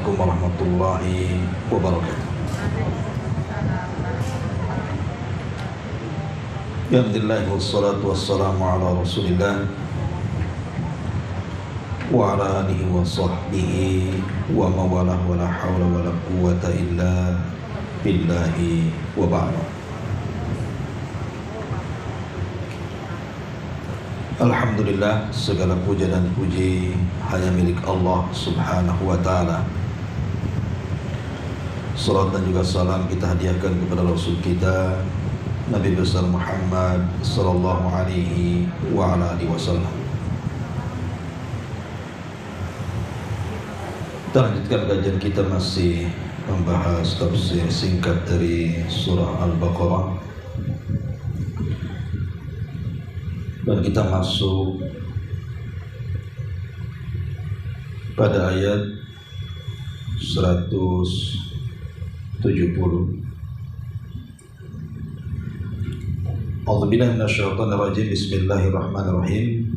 Assalamualaikum warahmatullahi wabarakatuh. Alhamdulillah wassalatu wassalamu ala Rasulillah wa ala alihi wa sahbihi wa mawalah wa la hawla wa la quwwata illa billahi wa ba'du. Alhamdulillah, segala puja dan puji hanya milik Allah subhanahu wa ta'ala. Salat dan juga salam kita hadiahkan kepada Rasul kita Nabi besar Muhammad sallallahu alaihi wa ala alihi wasallam. Kita lanjutkan kajian kita, masih membahas tafsir singkat dari surah Al-Baqarah. Dan kita masuk pada ayat 170. A'udzubillahi minasyaitonir rajim. Bismillahirrahmanirrahim.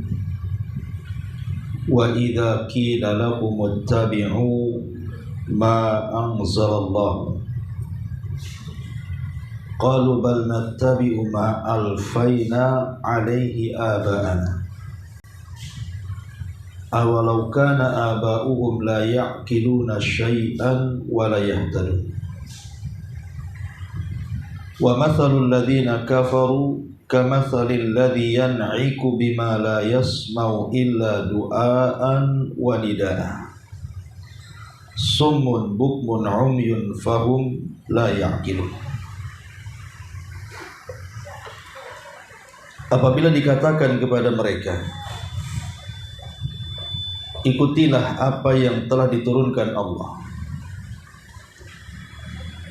Wa idza qila lahum ittabi'u ma anzalallahu qalu bal nattabi'u ma alfayna alaihi aba'ana awalau kana aba'uhum la ya'qiluna syai'an wa la yahtadun wa mathalul ladzina kafaru kamathalil ladzi yan'iku bima la yasma'u illa du'aan wa nidaa summun bukmun umyun fahum la ya'qilun. Apabila dikatakan kepada mereka, ikutilah apa yang telah diturunkan Allah,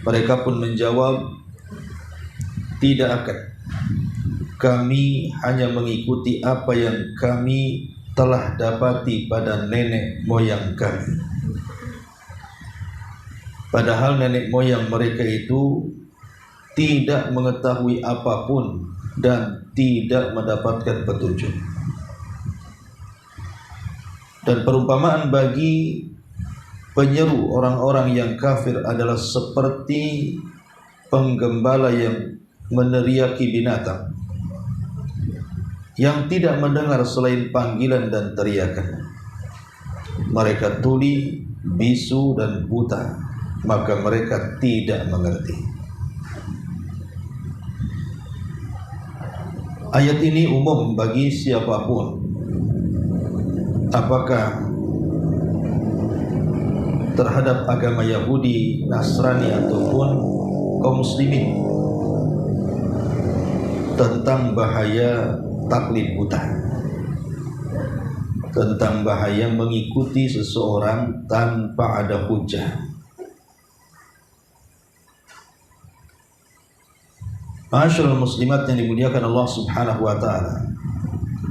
mereka pun menjawab, tidak akan, kami hanya mengikuti apa yang kami telah dapati pada nenek moyang kami. Padahal nenek moyang mereka itu tidak mengetahui apapun dan tidak mendapatkan petunjuk. Dan perumpamaan bagi penyeru orang-orang yang kafir adalah seperti penggembala yang meneriaki binatang yang tidak mendengar selain panggilan dan teriakan. Mereka tuli, bisu dan buta, maka mereka tidak mengerti. Ayat ini umum bagi siapapun, apakah terhadap agama Yahudi, Nasrani ataupun kaum muslimin, tentang bahaya taklid buta, tentang bahaya mengikuti seseorang tanpa ada hujah. Ma'asyiral muslimat yang dimuliakan Allah Subhanahu wa taala.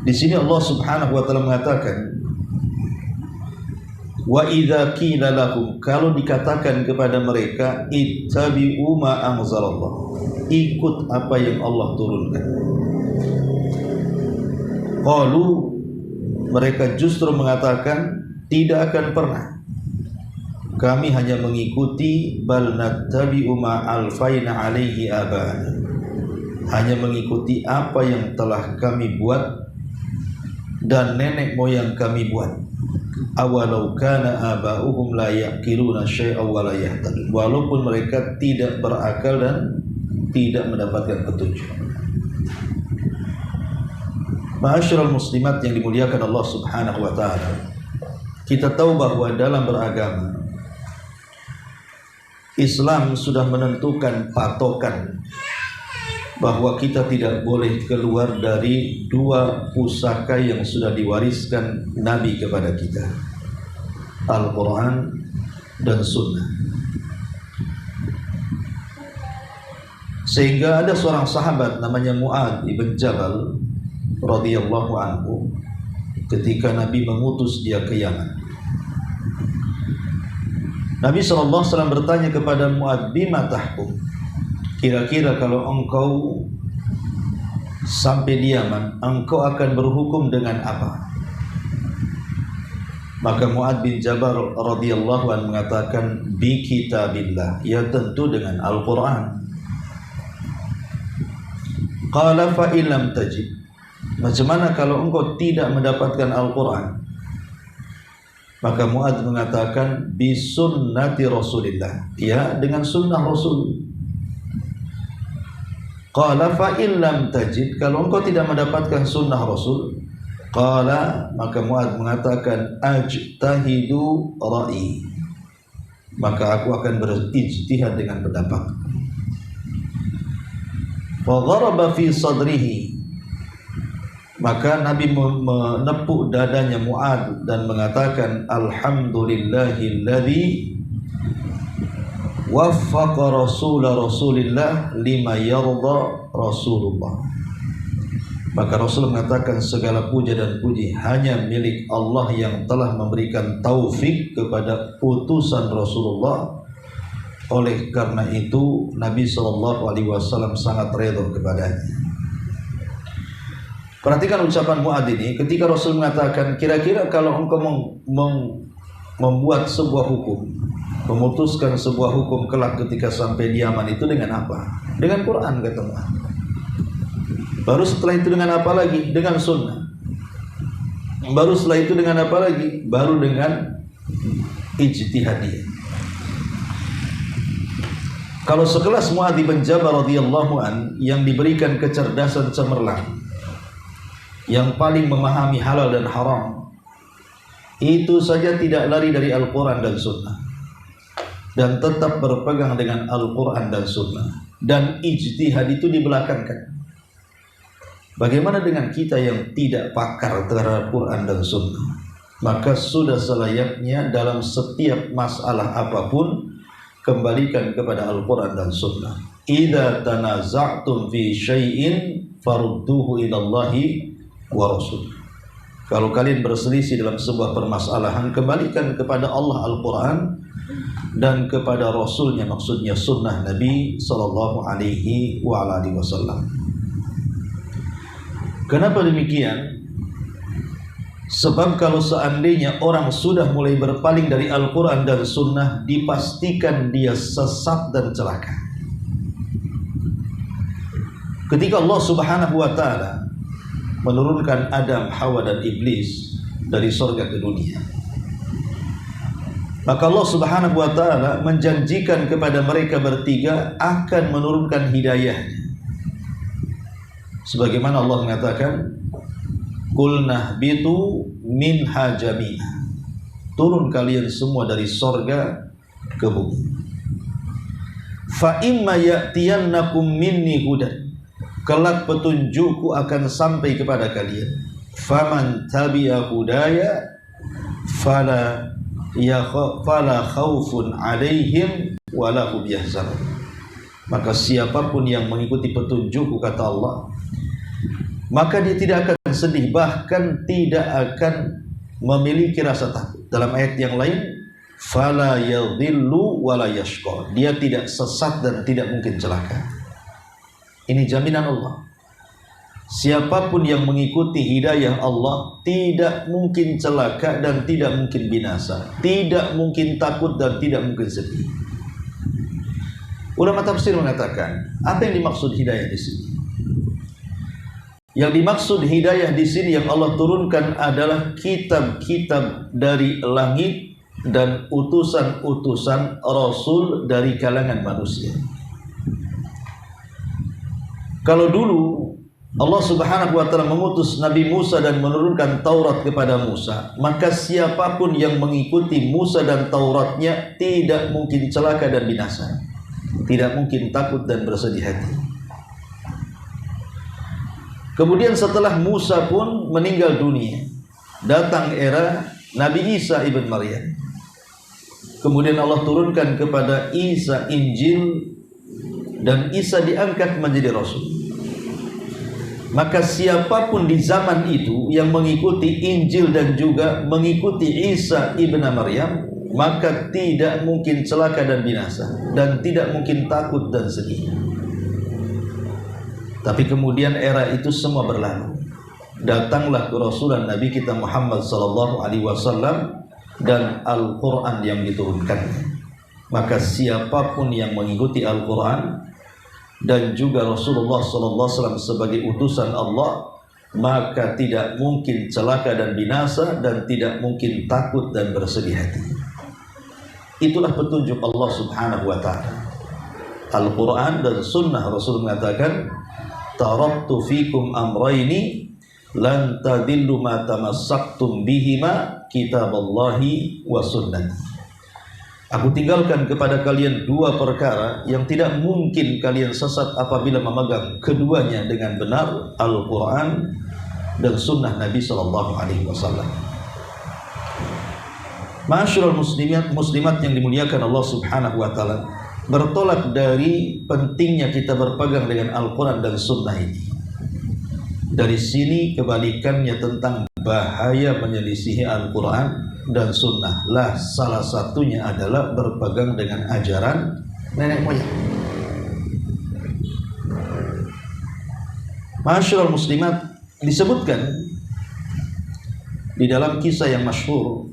Di sini Allah Subhanahu wa taala mengatakan, wa idza qila lahum, kalau dikatakan kepada mereka, ittabi'u ma anzalallah, ikut apa yang Allah turunkan. Qalu, mereka justru mengatakan, tidak akan pernah, kami hanya mengikuti, bal nattabi'u ma alfaina alaihi aba'ana, hanya mengikuti apa yang telah kami buat dan nenek moyang kami buat. Awalau kana aba'uhum la yaqiluna syai'an wa la yahtadun, walaupun mereka tidak berakal dan tidak mendapatkan petunjuk. Ma'asyiral muslimat yang dimuliakan Allah Subhanahu wa taala, kita tahu bahwa dalam beragama Islam sudah menentukan patokan bahwa kita tidak boleh keluar dari dua pusaka yang sudah diwariskan Nabi kepada kita, Al-Quran dan Sunnah. Sehingga ada seorang sahabat namanya Mu'adz ibn Jabal radhiyallahu anhu, ketika Nabi mengutus dia ke Yaman, Nabi SAW bertanya kepada Mu'adz, bima tahkum, kira-kira kalau engkau sampai di Yaman, engkau akan berhukum dengan apa? Maka Mu'adz bin Jabal radhiyallahu anhu mengatakan, bi kitabillah, ya tentu dengan Al-Quran. Qala fa illam tajid, macam mana kalau engkau tidak mendapatkan Al-Quran? Maka Mu'adz mengatakan, bi sunnati Rasulillah, ya dengan sunnah Rasul. Qala fa illam tajid, kalau engkau tidak mendapatkan sunnah Rasul, qala, maka Mu'adz mengatakan, ajtahidu ra'i, maka aku akan berijtihad dengan pendapat. Fa gharaba fi sadrihi, maka Nabi menepuk dadanya Mu'adz dan mengatakan, alhamdulillahilladzi waffaqa Rasulillah lima yarda Rasulullah. Maka Rasul mengatakan, segala puja dan puji hanya milik Allah yang telah memberikan taufik kepada utusan Rasulullah. Oleh karena itu Nabi SAW sangat redha kepadanya. Perhatikan ucapan Mu'adz ini ketika Rasul mengatakan, kira-kira kalau engkau membuat sebuah hukum, memutuskan sebuah hukum kelak ketika sampai di Yaman, itu dengan apa? Dengan Quran, kata Mu'adz. Baru setelah itu dengan apa lagi? Dengan sunnah. Baru setelah itu dengan apa lagi? Baru dengan ijtihadiyah. Kalau sekelas Mu'adz bin Jabal radhiyallahu an yang diberikan kecerdasan cemerlang, yang paling memahami halal dan haram, itu saja tidak lari dari Al-Quran dan Sunnah, dan tetap berpegang dengan Al-Quran dan Sunnah, dan ijtihad itu dibelakangkan. Bagaimana dengan kita yang tidak pakar terhadap Quran dan Sunnah? Maka sudah selayaknya dalam setiap masalah apapun kembalikan kepada Al-Quran dan Sunnah. Idza tanaza'tum fi syai'in farudduhu ila Allahi wa Rasul. Kalau kalian berselisih dalam sebuah permasalahan, kembalikan kepada Allah Al-Quran dan kepada Rasulnya, maksudnya sunnah Nabi sallallahu alaihi wasallam. Kenapa demikian? Sebab kalau seandainya orang sudah mulai berpaling dari Al-Quran dan Sunnah, dipastikan dia sesat dan celaka. Ketika Allah Subhanahu wa ta'ala menurunkan Adam, Hawa dan Iblis dari surga ke dunia, maka Allah Subhanahu wa ta'ala menjanjikan kepada mereka bertiga akan menurunkan hidayahnya. Sebagaimana Allah mengatakan, qul nahbitu minha jami'ah, turun kalian semua dari sorga ke bumi. Fa imma ya'tiyannakum minni hudan, kelak petunjukku akan sampai kepada kalian. Faman tabi'a hudaya fala khaufun alaihim wala hum yahzanun. Maka siapapun yang mengikuti petunjukku, kata Allah, maka dia tidak akan sedih, bahkan tidak akan memiliki rasa takut. Dalam ayat yang lain, fala yadhillu wala yashqa, dia tidak sesat dan tidak mungkin celaka. Ini jaminan Allah. Siapapun yang mengikuti hidayah Allah tidak mungkin celaka dan tidak mungkin binasa, tidak mungkin takut dan tidak mungkin sedih. Ulama tafsir mengatakan, apa yang dimaksud hidayah di sini? Yang dimaksud hidayah di sini yang Allah turunkan adalah kitab-kitab dari langit dan utusan-utusan Rasul dari kalangan manusia. Kalau dulu Allah Subhanahu wa ta'ala mengutus Nabi Musa dan menurunkan Taurat kepada Musa, maka siapapun yang mengikuti Musa dan Tauratnya tidak mungkin celaka dan binasa, tidak mungkin takut dan bersedih hati. Kemudian setelah Musa pun meninggal dunia, datang era Nabi Isa ibn Maryam. Kemudian Allah turunkan kepada Isa Injil dan Isa diangkat menjadi Rasul. Maka siapapun di zaman itu yang mengikuti Injil dan juga mengikuti Isa ibn Maryam, maka tidak mungkin celaka dan binasa, dan tidak mungkin takut dan sedih. Tapi kemudian era itu semua berlalu. Datanglah kerasulan Nabi kita Muhammad sallallahu alaihi wasallam dan Al-Quran yang diturunkannya. Maka siapapun yang mengikuti Al-Quran dan juga Rasulullah SAW sebagai utusan Allah, maka tidak mungkin celaka dan binasa, dan tidak mungkin takut dan bersedih hati. Itulah petunjuk Allah Subhanahu wa ta'ala. Al-Quran dan Sunnah. Rasul mengatakan, taraktu fikum amraini lan tadillu ma tamassaktum bihima kitaballahi wa sunnati. Aku tinggalkan kepada kalian dua perkara yang tidak mungkin kalian sesat apabila memegang keduanya dengan benar, Al-Quran dan Sunnah Nabi SAW. Ma'asyiral muslimat yang dimuliakan Allah Subhanahu wa ta'ala, bertolak dari pentingnya kita berpegang dengan Al-Quran dan Sunnah ini, dari sini kebalikannya tentang bahaya menyelisihi Al-Quran dan Sunnah lah, salah satunya adalah berpegang dengan ajaran nenek moyang. Ma'asyiral muslimat, disebutkan di dalam kisah yang masyhur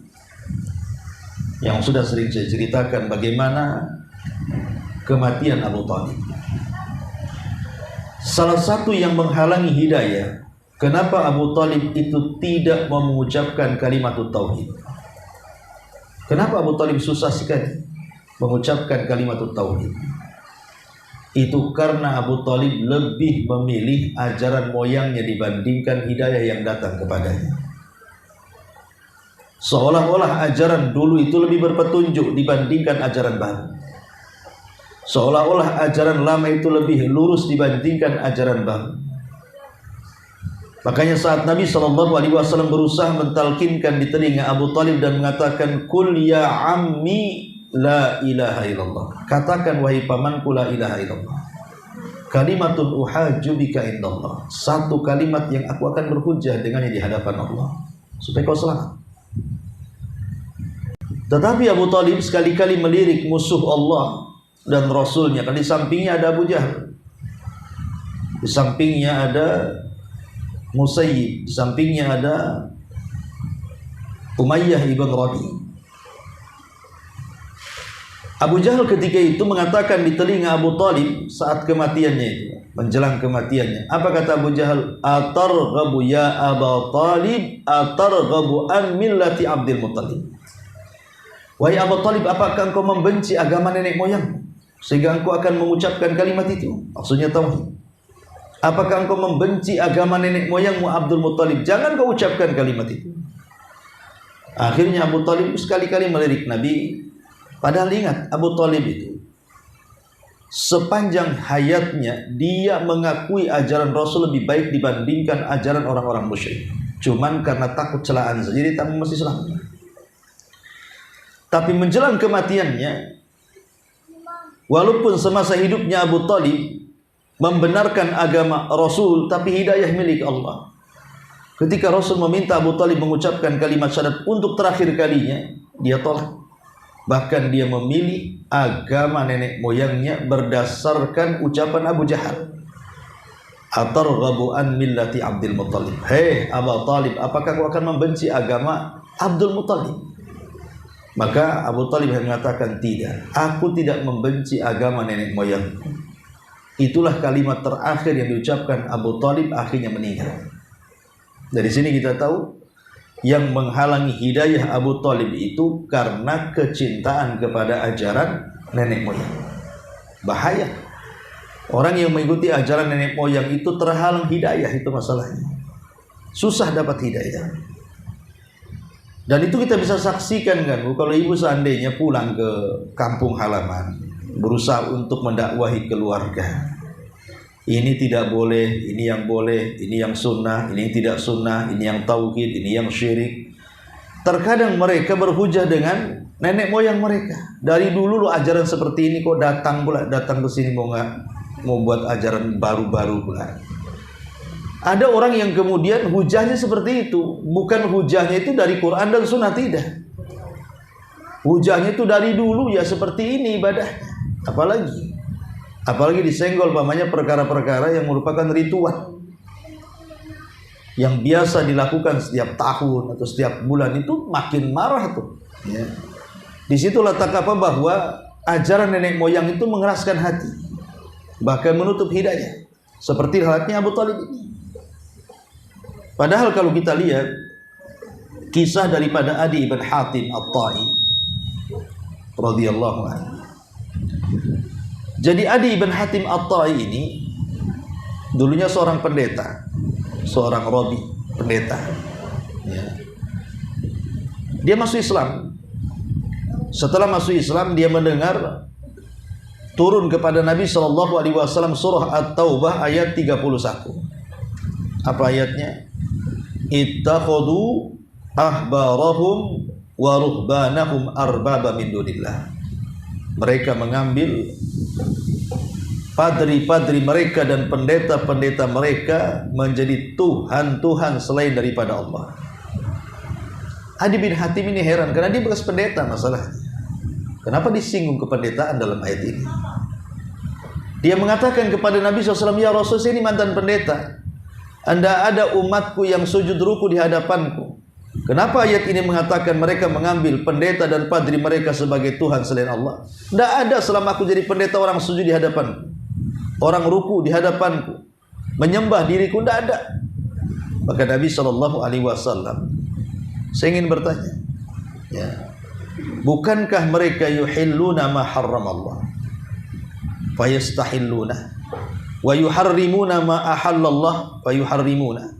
yang sudah sering saya ceritakan, bagaimana kematian Abu Thalib. Salah satu yang menghalangi hidayah, kenapa Abu Thalib itu tidak mengucapkan kalimat tauhid. Kenapa Abu Thalib susah sekali mengucapkan kalimat tauhid? Itu karena Abu Thalib lebih memilih ajaran moyangnya dibandingkan hidayah yang datang kepadanya. Seolah-olah ajaran dulu itu lebih berpetunjuk dibandingkan ajaran baru. Seolah-olah ajaran lama itu lebih lurus dibandingkan ajaran baru. Makanya saat Nabi SAW berusaha mentalkinkan di telinga Abu Thalib dan mengatakan, Qul ya ammi la ilaha illallah. Katakan wahai pamanku la ilaha illallah. Kalimatun uhajju bika indallah. Satu kalimat yang aku akan berhujjah dengannya di hadapan Allah, supaya kau selamat. Tetapi Abu Thalib sekali-kali melirik musuh Allah dan Rasulnya. Kan di sampingnya ada Abu Jahal, di sampingnya ada Musayyib, di sampingnya ada Umayyah ibn Rabi. Abu Jahal ketika itu mengatakan di telinga Abu Thalib saat kematiannya itu, menjelang kematiannya, apa kata Abu Jahal? Atarghabu ya Abu Thalib, atarghabu an millati Abdul Muttalib. Wahai Abu Thalib, apakah engkau membenci agama nenek moyang sehingga engkau akan mengucapkan kalimat itu? Maksudnya tauhid. Apakah engkau membenci agama nenek moyangmu Abdul Muttalib? Jangan kau ucapkan kalimat itu. Akhirnya Abu Thalib sekali-kali melirik Nabi. Padahal ingat, Abu Thalib itu sepanjang hayatnya dia mengakui ajaran Rasul lebih baik dibandingkan ajaran orang-orang musyrik. Cuman karena takut celaan saja dia tak masih selamat. Tapi menjelang kematiannya, walaupun semasa hidupnya Abu Thalib membenarkan agama Rasul, tapi hidayah milik Allah. Ketika Rasul meminta Abu Thalib mengucapkan kalimat syahadat untuk terakhir kalinya, dia tolak. Bahkan dia memilih agama nenek moyangnya berdasarkan ucapan Abu Jahal. Atarghabu an millati Abdul Muttalib. Hei Abu Thalib, apakah kau akan membenci agama Abdul Muttalib? Maka Abu Thalib mengatakan, tidak, aku tidak membenci agama nenek moyangku. Itulah kalimat terakhir yang diucapkan Abu Thalib, akhirnya meninggal. Dari sini kita tahu yang menghalangi hidayah Abu Thalib itu karena kecintaan kepada ajaran nenek moyang. Bahaya. Orang yang mengikuti ajaran nenek moyang itu terhalang hidayah, itu masalahnya. Susah dapat hidayah. Dan itu kita bisa saksikan kan, kalau ibu seandainya pulang ke kampung halaman, berusaha untuk mendakwahi keluarga. Ini tidak boleh, ini yang boleh, ini yang sunnah, ini yang tidak sunnah, ini yang tauhid, ini yang syirik. Terkadang mereka berhujah dengan nenek moyang mereka. Dari dulu lo ajaran seperti ini, kok datang ke sini mau buat ajaran baru-baru pula. Ada orang yang kemudian hujahnya seperti itu, bukan hujahnya itu dari Quran dan Sunnah, tidak. Hujahnya itu dari dulu ya seperti ini ibadahnya. Apalagi disenggol pamannya perkara-perkara yang merupakan ritual yang biasa dilakukan setiap tahun atau setiap bulan, itu makin marah tuh. Ya. Di situ letak apa? Bahwa ajaran nenek moyang itu mengeraskan hati, bahkan menutup hidayah. Seperti halnya Abu Thalib ini. Padahal kalau kita lihat kisah daripada Adi ibn Hatim At-Tai radhiyallahu anhu. Jadi Adi ibn Hatim At-Tai ini dulunya seorang pendeta, seorang rabi, pendeta. Ya. Dia masuk Islam. Setelah masuk Islam, dia mendengar turun kepada Nabi SAW surah At-Taubah ayat 31. Apa ayatnya? Ittakhadhu ahbarahum wa ruhbanahum arbaba min dunillah. Mereka mengambil padri-padri mereka dan pendeta-pendeta mereka menjadi Tuhan-Tuhan selain daripada Allah. Adi bin Hatim ini heran karena dia bekas pendeta masalahnya. Kenapa disinggung kependetaan dalam ayat ini? Dia mengatakan kepada Nabi SAW, ya Rasul, saya ini mantan pendeta. Anda ada umatku yang sujud ruku di hadapanku. Kenapa ayat ini mengatakan mereka mengambil pendeta dan padri mereka sebagai Tuhan selain Allah? Tidak ada selama aku jadi pendeta orang sujud di hadapanku, orang ruku di hadapanku, menyembah diriku, tidak ada. Maka Nabi SAW, saya ingin bertanya, ya, bukankah mereka yuhilluna ma harram Allah fayastahilluna wa yuharrimuna ma ahallallah fayuharrimuna?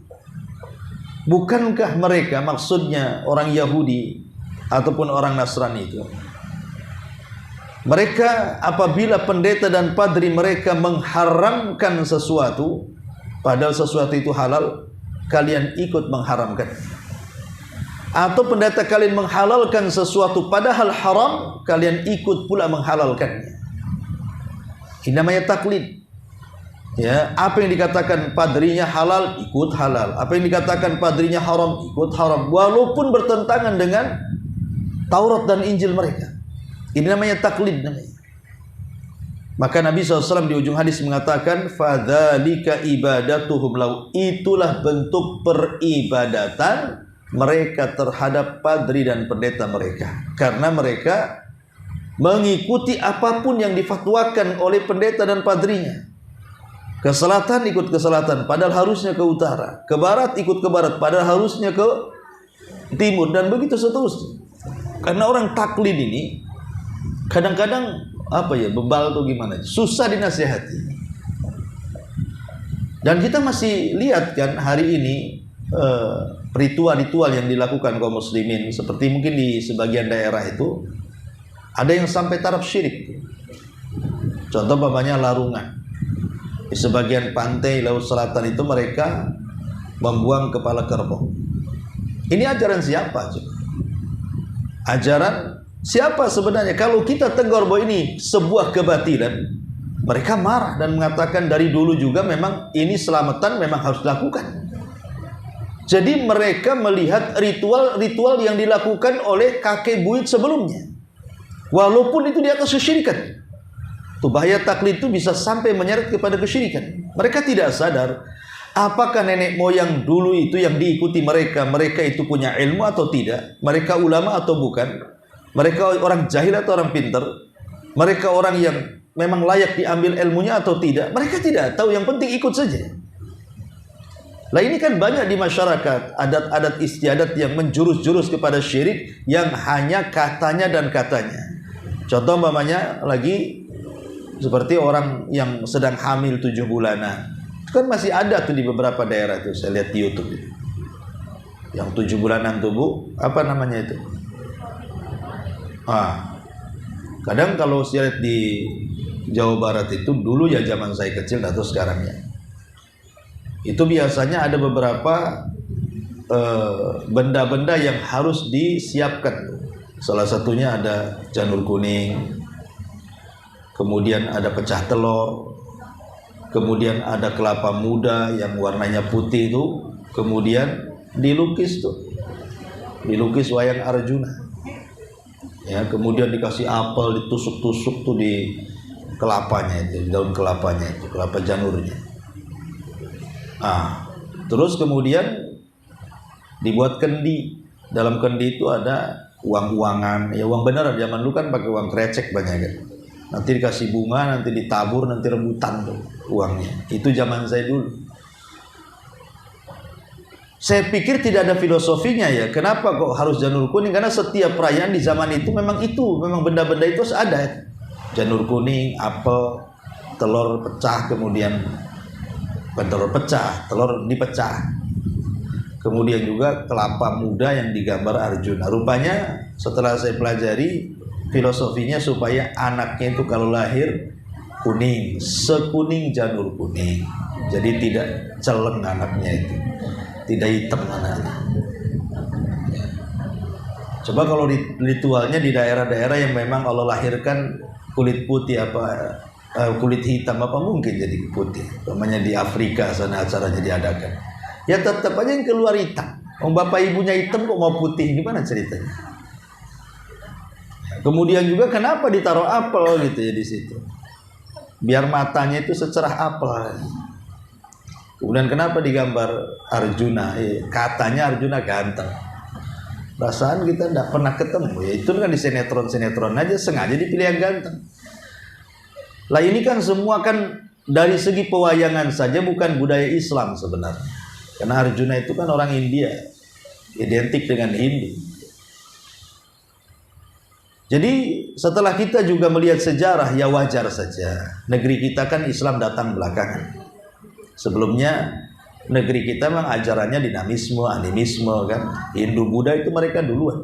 Bukankah mereka, maksudnya orang Yahudi ataupun orang Nasrani itu, mereka apabila pendeta dan padri mereka mengharamkan sesuatu, padahal sesuatu itu halal, kalian ikut mengharamkan. Atau pendeta kalian menghalalkan sesuatu padahal haram, kalian ikut pula menghalalkannya. Ini namanya taklid. Ya, apa yang dikatakan padrinya halal, ikut halal. Apa yang dikatakan padrinya haram, ikut haram. Walaupun bertentangan dengan Taurat dan Injil mereka. Ini namanya taklid namanya. Maka Nabi SAW di ujung hadis mengatakan, fadzalika ibadatuhum lau. Itulah bentuk peribadatan mereka terhadap padri dan pendeta mereka. Karena mereka mengikuti apapun yang difatwakan oleh pendeta dan padrinya. Ke selatan ikut ke selatan, padahal harusnya ke utara. Ke barat ikut ke barat, padahal harusnya ke timur. Dan begitu seterusnya. Karena orang taklid ini kadang-kadang bebal tuh gimana, susah dinasihati. Dan kita masih lihat kan hari ini ritual-ritual yang dilakukan kaum muslimin, seperti mungkin di sebagian daerah itu ada yang sampai taraf syirik. Contoh umpamanya larungan. Di sebagian pantai laut selatan itu mereka membuang kepala kerbau. Ini ajaran siapa? Ajaran siapa sebenarnya? Kalau kita tegur bahwa ini sebuah kebatilan, mereka marah dan mengatakan dari dulu juga memang ini selamatan memang harus dilakukan. Jadi mereka melihat ritual-ritual yang dilakukan oleh kakek buyut sebelumnya, walaupun itu di atas kesyirikan. Itu bahaya taklid itu bisa sampai menyeret kepada kesyirikan. Mereka tidak sadar apakah nenek moyang dulu itu yang diikuti mereka itu punya ilmu atau tidak, mereka ulama atau bukan, mereka orang jahil atau orang pintar, mereka orang yang memang layak diambil ilmunya atau tidak. Mereka tidak tahu, yang penting ikut saja. Lah ini kan banyak di masyarakat adat-adat istiadat yang menjurus-jurus kepada syirik yang hanya katanya dan katanya. Contoh umpamanya lagi seperti orang yang sedang hamil 7 bulanan. Itu kan masih ada tuh di beberapa daerah tuh, saya lihat di YouTube itu. Yang 7 bulanan tuh Bu, apa namanya itu? Kadang kalau saya lihat di Jawa Barat itu dulu ya zaman saya kecil atau sekarang ya. Itu biasanya ada beberapa benda-benda yang harus disiapkan. Salah satunya ada janur kuning, kemudian ada pecah telur, kemudian ada kelapa muda yang warnanya putih itu, kemudian dilukis wayang Arjuna. Ya, kemudian dikasih apel, ditusuk-tusuk tuh di kelapanya itu, di daun kelapanya itu, kelapa janurnya. Terus kemudian dibuat kendi. Dalam kendi itu ada uang-uangan, ya uang beneran. Zaman dulu kan pakai uang krecek banyak kan. Nanti dikasih bunga, nanti ditabur, nanti rebutan tuh uangnya. Itu zaman saya dulu. Saya pikir tidak ada filosofinya ya. Kenapa kok harus janur kuning? Karena setiap perayaan di zaman itu memang benda-benda itu ada. Janur kuning, apel, telur pecah, kemudian bukan telur pecah, telur dipecah. Kemudian juga kelapa muda yang digambar Arjuna. Rupanya setelah saya pelajari filosofinya supaya anaknya itu kalau lahir kuning, sekuning janur kuning. Jadi tidak celeng anaknya itu, tidak hitam anaknya. Coba kalau ritualnya di daerah-daerah yang memang Allah lahirkan kulit putih kulit hitam apa mungkin jadi putih. Namanya di Afrika sana acaranya diadakan. Ya tetap aja yang keluar hitam. Bapak ibunya hitam kok mau putih, gimana ceritanya? Kemudian juga kenapa ditaruh apel gitu ya di situ? Biar matanya itu secerah apel. Kemudian kenapa digambar Arjuna? Katanya Arjuna ganteng. Perasaan kita tidak pernah ketemu ya. Itu kan di sinetron-sinetron aja sengaja dipilih yang ganteng. Lah ini kan semua kan dari segi pewayangan saja, bukan budaya Islam sebenarnya. Karena Arjuna itu kan orang India, identik dengan Hindu. Jadi setelah kita juga melihat sejarah, ya wajar saja. Negeri kita kan Islam datang belakangan. Sebelumnya negeri kita memang ajarannya dinamisme, animisme kan. Hindu Buddha itu mereka duluan.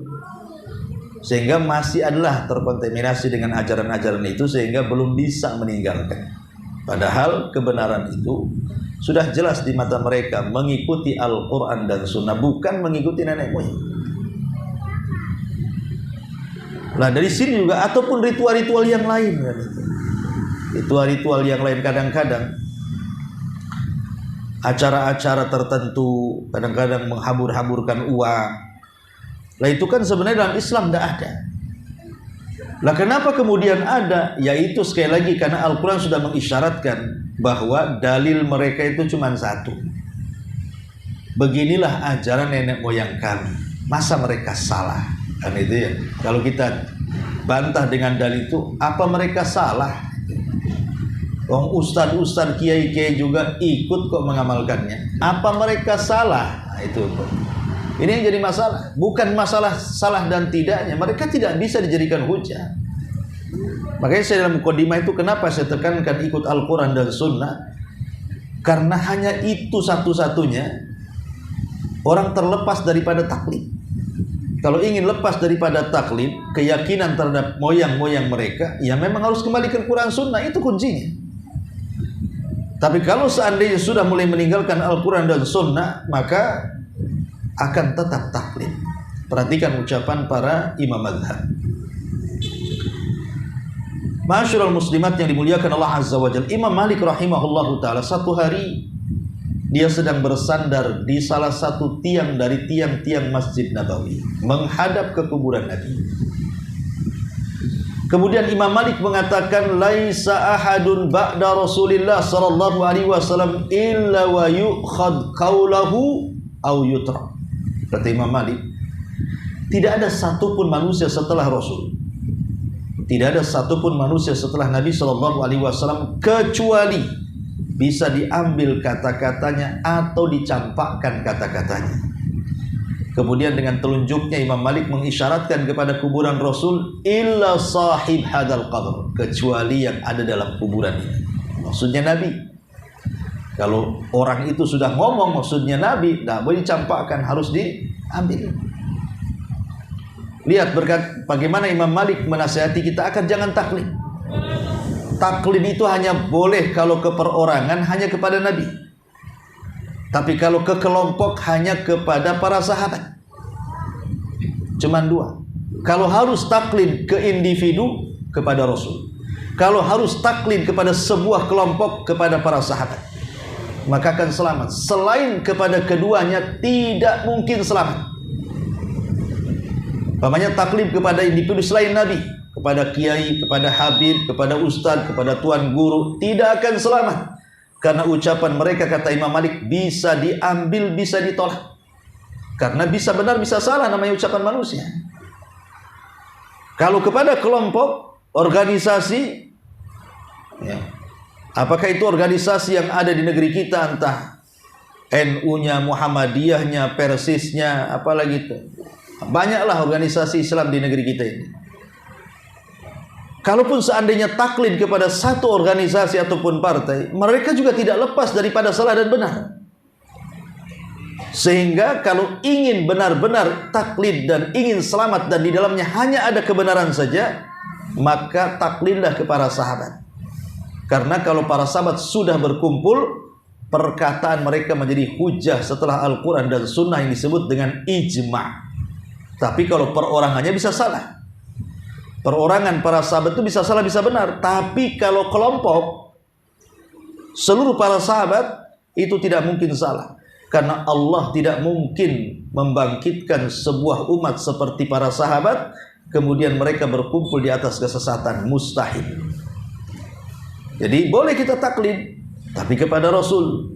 Sehingga masih adalah terkontaminasi dengan ajaran-ajaran itu, sehingga belum bisa meninggalkan. Padahal kebenaran itu sudah jelas di mata mereka, mengikuti Al-Quran dan Sunnah, bukan mengikuti nenek moyang. Nah dari sini juga, ataupun ritual-ritual yang lain kan, ritual-ritual yang lain kadang-kadang acara-acara tertentu kadang-kadang menghambur-hamburkan uang. Lah itu kan sebenarnya dalam Islam tidak ada. Lah kenapa kemudian ada? Yaitu sekali lagi karena Al-Quran sudah mengisyaratkan bahwa dalil mereka itu cuma satu. Beginilah ajaran nenek moyang kami. Masa mereka salah? Kan itu ya. Kalau kita bantah dengan dalil itu, apa mereka salah? Ustadz kiai-kiai juga ikut kok mengamalkannya. Apa mereka salah? Nah, itu. Ini yang jadi masalah. Bukan masalah salah dan tidaknya. Mereka tidak bisa dijadikan hujah. Makanya saya dalam mukadimah itu kenapa saya tekankan ikut Al-Quran dan Sunnah. Karena hanya itu satu-satunya orang terlepas daripada taklid. Kalau ingin lepas daripada taklid, keyakinan terhadap moyang-moyang mereka, ya memang harus kembali ke Al-Quran Sunnah. Itu kuncinya. Tapi kalau seandainya sudah mulai meninggalkan Al-Quran dan Sunnah, maka akan tetap taklid. Perhatikan ucapan para imam mazhab. Ma'asyiral muslimat yang dimuliakan Allah Azza wa Jalla, Imam Malik rahimahullahu ta'ala satu hari dia sedang bersandar di salah satu tiang dari tiang-tiang Masjid Nabawi, menghadap ke kuburan Nabi. Kemudian Imam Malik mengatakan, laisa ahadun ba'da Rasulillah sallallahu alaihi wasallam illa wa yu'khad qawlahu au yutra. Kata Imam Malik, tidak ada satupun manusia setelah Rasul, tidak ada satupun manusia setelah Nabi Shallallahu Alaihi Wasallam kecuali bisa diambil kata-katanya atau dicampakkan kata-katanya. Kemudian dengan telunjuknya Imam Malik mengisyaratkan kepada kuburan Rasul, illa sahib hadal qabr, kecuali yang ada dalam kuburan ini. Maksudnya Nabi. Kalau orang itu sudah ngomong maksudnya Nabi, tidak boleh dicampakkan, harus diambil. Lihat bagaimana Imam Malik menasihati kita akan jangan taklid. Taklid itu hanya boleh kalau ke perorangan hanya kepada Nabi. Tapi kalau ke kelompok hanya kepada para sahabat. Cuman dua. Kalau harus taklid ke individu, kepada Rasul. Kalau harus taklid kepada sebuah kelompok, kepada para sahabat, maka akan selamat. Selain kepada keduanya tidak mungkin selamat. Namanya taklid kepada individu selain Nabi, kepada kiai, kepada habib, kepada ustadz, kepada tuan guru, tidak akan selamat. Karena ucapan mereka, kata Imam Malik, bisa diambil, bisa ditolak. Karena bisa benar, bisa salah, namanya ucapan manusia. Kalau kepada kelompok, organisasi, ya, apakah itu organisasi yang ada di negeri kita, entah NU-nya, Muhammadiyahnya, Persisnya, apalagi itu. Banyaklah organisasi Islam di negeri kita ini. Kalaupun seandainya taklid kepada satu organisasi ataupun partai, mereka juga tidak lepas daripada salah dan benar. Sehingga kalau ingin benar-benar taklid dan ingin selamat dan di dalamnya hanya ada kebenaran saja, maka taklidlah kepada sahabat. Karena kalau para sahabat sudah berkumpul, perkataan mereka menjadi hujah setelah Al-Quran dan Sunnah yang disebut dengan ijma'. Tapi kalau perorangannya bisa salah. Perorangan para sahabat itu bisa salah, bisa benar. Tapi kalau kelompok, seluruh para sahabat itu tidak mungkin salah. Karena Allah tidak mungkin membangkitkan sebuah umat seperti para sahabat, kemudian mereka berkumpul di atas kesesatan. Mustahil. Jadi boleh kita taklid, tapi kepada Rasul.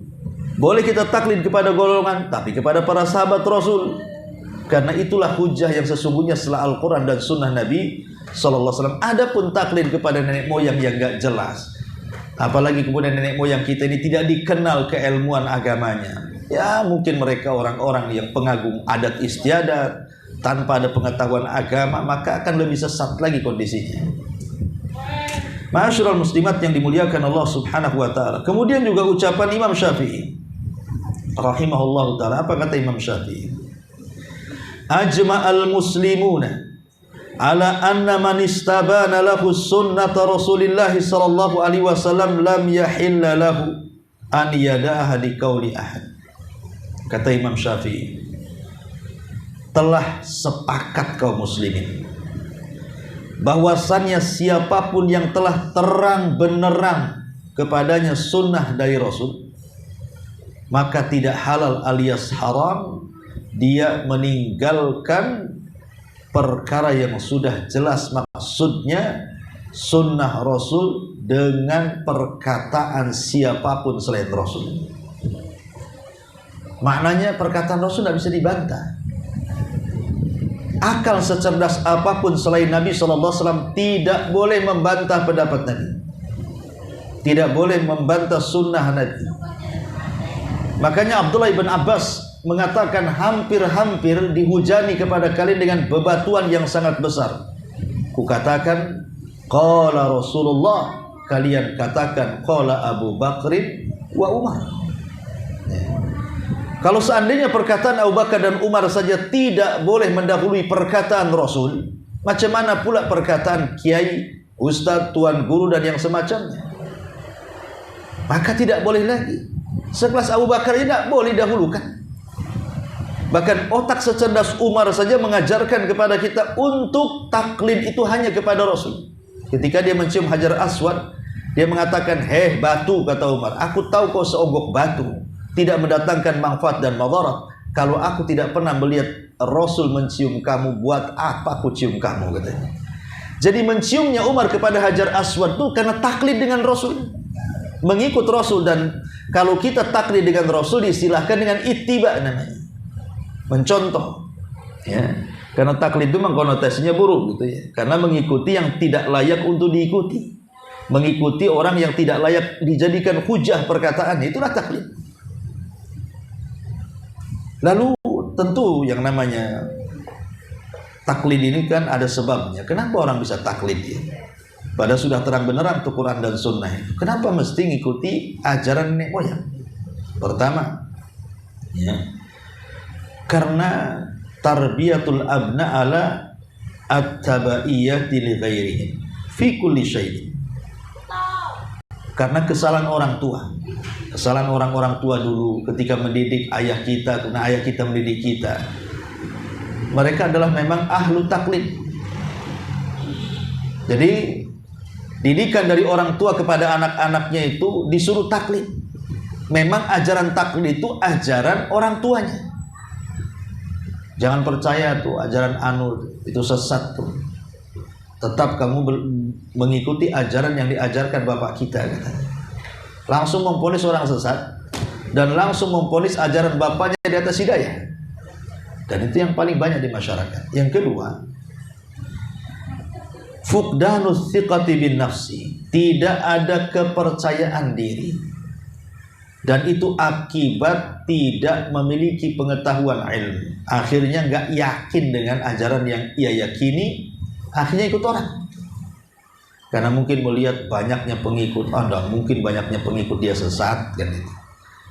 Boleh kita taklid kepada golongan, tapi kepada para sahabat Rasul. Karena itulah hujah yang sesungguhnya setelah Al-Quran dan Sunnah Nabi Sallallahu Alaihi Wasallam. Adapun taklid kepada nenek moyang yang gak jelas, apalagi kemudian nenek moyang kita ini tidak dikenal keilmuan agamanya, ya mungkin mereka orang-orang yang pengagum adat istiadat tanpa ada pengetahuan agama, maka akan lebih sesat lagi kondisinya. Ma'asyiral muslimat yang dimuliakan Allah Subhanahu wa taala. Kemudian juga ucapan Imam Syafi'i rahimahullahu taala. Apa kata Imam Syafi'i? Ajma'al muslimuna ala anna man istabana lahu sunnata Rasulillah sallallahu alaihi wasallam lam yahilla lahu an yada'aha liqauli ahad. Kata Imam Syafi'i, telah sepakat kaum muslimin bahwasannya siapapun yang telah terang benerang kepadanya sunnah dari Rasul, maka tidak halal alias haram dia meninggalkan perkara yang sudah jelas maksudnya sunnah Rasul dengan perkataan siapapun selain Rasul. Maknanya perkataan Rasul tidak bisa dibantah. Akal secerdas apapun selain Nabi SAW tidak boleh membantah pendapat Nabi, tidak boleh membantah sunnah Nabi. Makanya Abdullah ibn Abbas mengatakan, hampir-hampir dihujani kepada kalian dengan bebatuan yang sangat besar. Kukatakan qala Rasulullah, kalian katakan qala Abu Bakrin wa Umar. Kalau seandainya perkataan Abu Bakar dan Umar saja tidak boleh mendahului perkataan Rasul, macam mana pula perkataan kiai, ustaz, tuan guru dan yang semacamnya? Maka tidak boleh lagi. Sekelas Abu Bakar tidak boleh dahulukan. Bahkan otak secerdas Umar saja mengajarkan kepada kita untuk taklid itu hanya kepada Rasul. Ketika dia mencium Hajar Aswad, dia mengatakan, "Heh batu," kata Umar, "aku tahu kau seonggok batu, tidak mendatangkan manfaat dan madarat. Kalau aku tidak pernah melihat Rasul mencium kamu, buat apa aku cium kamu?" katanya. Jadi menciumnya Umar kepada Hajar Aswad itu karena taklid dengan Rasul, mengikut Rasul. Dan kalau kita taklid dengan Rasul diistilahkan dengan ittiba namanya, mencontoh, ya. Karena taklid itu memang konotasinya buruk gitu ya. Karena mengikuti yang tidak layak untuk diikuti, mengikuti orang yang tidak layak dijadikan hujah perkataan, itulah taklid. Lalu tentu yang namanya taklid ini kan ada sebabnya. Kenapa orang bisa taklid ya? Padahal sudah terang benerang tuh Quran dan Sunnah itu. Kenapa mesti ngikuti ajaran nenek moyang? Pertama, ya, karena tarbiyatul abna ala at-tabaiyati li ghairihim fi kulli syai'in. Karena kesalahan orang tua, kesalahan orang-orang tua dulu ketika mendidik ayah kita, karena ayah kita mendidik kita, mereka adalah memang ahlu taklid. Jadi didikan dari orang tua kepada anak-anaknya itu disuruh taklid. Memang ajaran taklid itu ajaran orang tuanya. Jangan percaya tuh ajaran anu itu sesat tuh. Tetap kamu mengikuti ajaran yang diajarkan bapak kita, katanya. Langsung memponis orang sesat dan langsung memponis ajaran bapaknya di atas hidayah. Dan itu yang paling banyak di masyarakat. Yang kedua, Fuqdanus thiqati bin nafsi, tidak ada kepercayaan diri, dan itu akibat tidak memiliki pengetahuan ilmu. Akhirnya nggak yakin dengan ajaran yang ia yakini, akhirnya ikut orang. Karena mungkin melihat banyaknya pengikut, mungkin banyaknya pengikut dia sesat kan itu.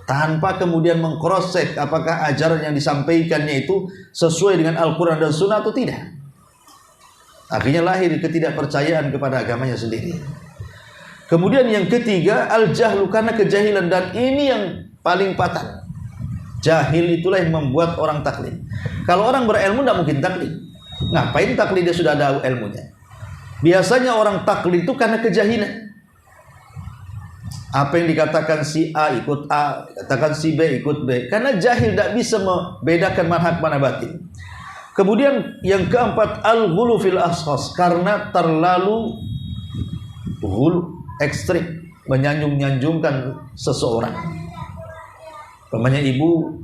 Tanpa kemudian meng-cross-check apakah ajaran yang disampaikannya itu sesuai dengan Al-Quran dan Sunnah atau tidak. Akhirnya lahir ketidakpercayaan kepada agamanya sendiri. Kemudian yang ketiga, al-jahlu, karena kejahilan, dan ini yang paling fatal. Jahil itulah yang membuat orang taklid. Kalau orang berilmu tidak mungkin taklid. Ngapain taklid, dia sudah ada ilmunya. Biasanya orang taklid itu karena kejahilan. Apa yang dikatakan si A ikut A, dikatakan si B ikut B, karena jahil tidak bisa membedakan manhaj mana batin. Kemudian yang keempat, al-ghulu fil ashas, karena terlalu ghulu, ekstrim, menyanjung-nyanjungkan seseorang. Namanya ibu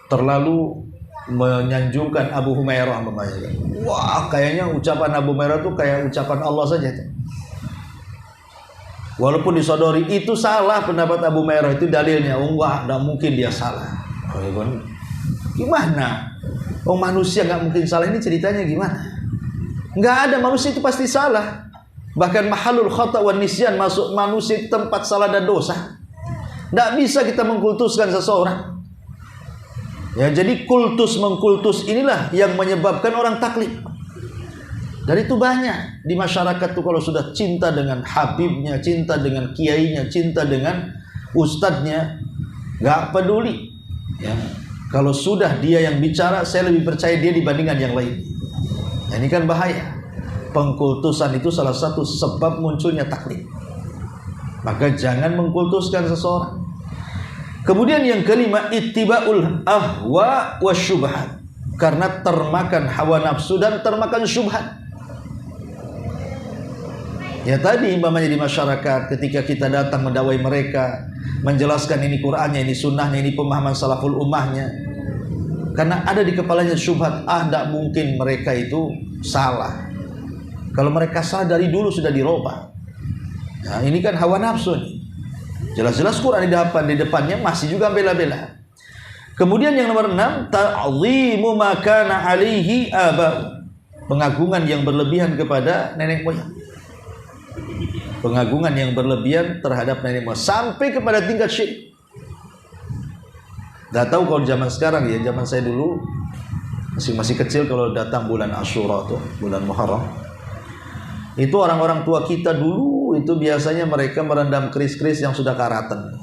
terlalu menyanjungkan Abu Humairah, wah kayaknya ucapan Abu Humairah itu kayak ucapan Allah saja itu. Walaupun disodori itu salah pendapat Abu Humairah, itu dalilnya, enggak, tidak mungkin dia salah. Gimana? Oh, manusia nggak mungkin salah, ini ceritanya gimana? Nggak ada, manusia itu pasti salah. Bahkan mahalul khata' wan nisyan, masuk manusia tempat salah dan dosa. Nggak bisa kita mengkultuskan seseorang. Ya, jadi kultus mengkultus inilah yang menyebabkan orang taklid. Dan itu banyak di masyarakat tuh, kalau sudah cinta dengan habibnya, cinta dengan kiainya, cinta dengan ustadznya, nggak peduli. Ya. Kalau sudah dia yang bicara, saya lebih percaya dia dibandingkan yang lain. Nah, ini kan bahaya. Pengkultusan itu salah satu sebab munculnya taklid. Maka jangan mengkultuskan seseorang. Kemudian yang kelima, ittiba'ul ahwa wa syubhat, karena termakan hawa nafsu dan termakan syubhat. Ya tadi umpamanya di masyarakat, ketika kita datang mendakwai mereka, menjelaskan ini Qur'annya, ini sunnahnya, ini pemahaman salaful ummahnya, karena ada di kepalanya syubhat, tidak mungkin mereka itu salah. Kalau mereka salah dari dulu sudah dirubah. Nah, ini kan hawa nafsu nih. Jelas-jelas Quran di depannya masih juga bela-bela. Kemudian yang nomor 6, ta'zimu ma kana alaihi aba, pengagungan yang berlebihan kepada nenek moyang. Pengagungan yang berlebihan terhadap nenek moyang sampai kepada tingkat syirik. Gak tahu kalau zaman sekarang ya, zaman saya dulu masih kecil, kalau datang bulan Asyura tuh, bulan Muharram, itu orang-orang tua kita dulu itu biasanya mereka merendam keris-keris yang sudah karatan.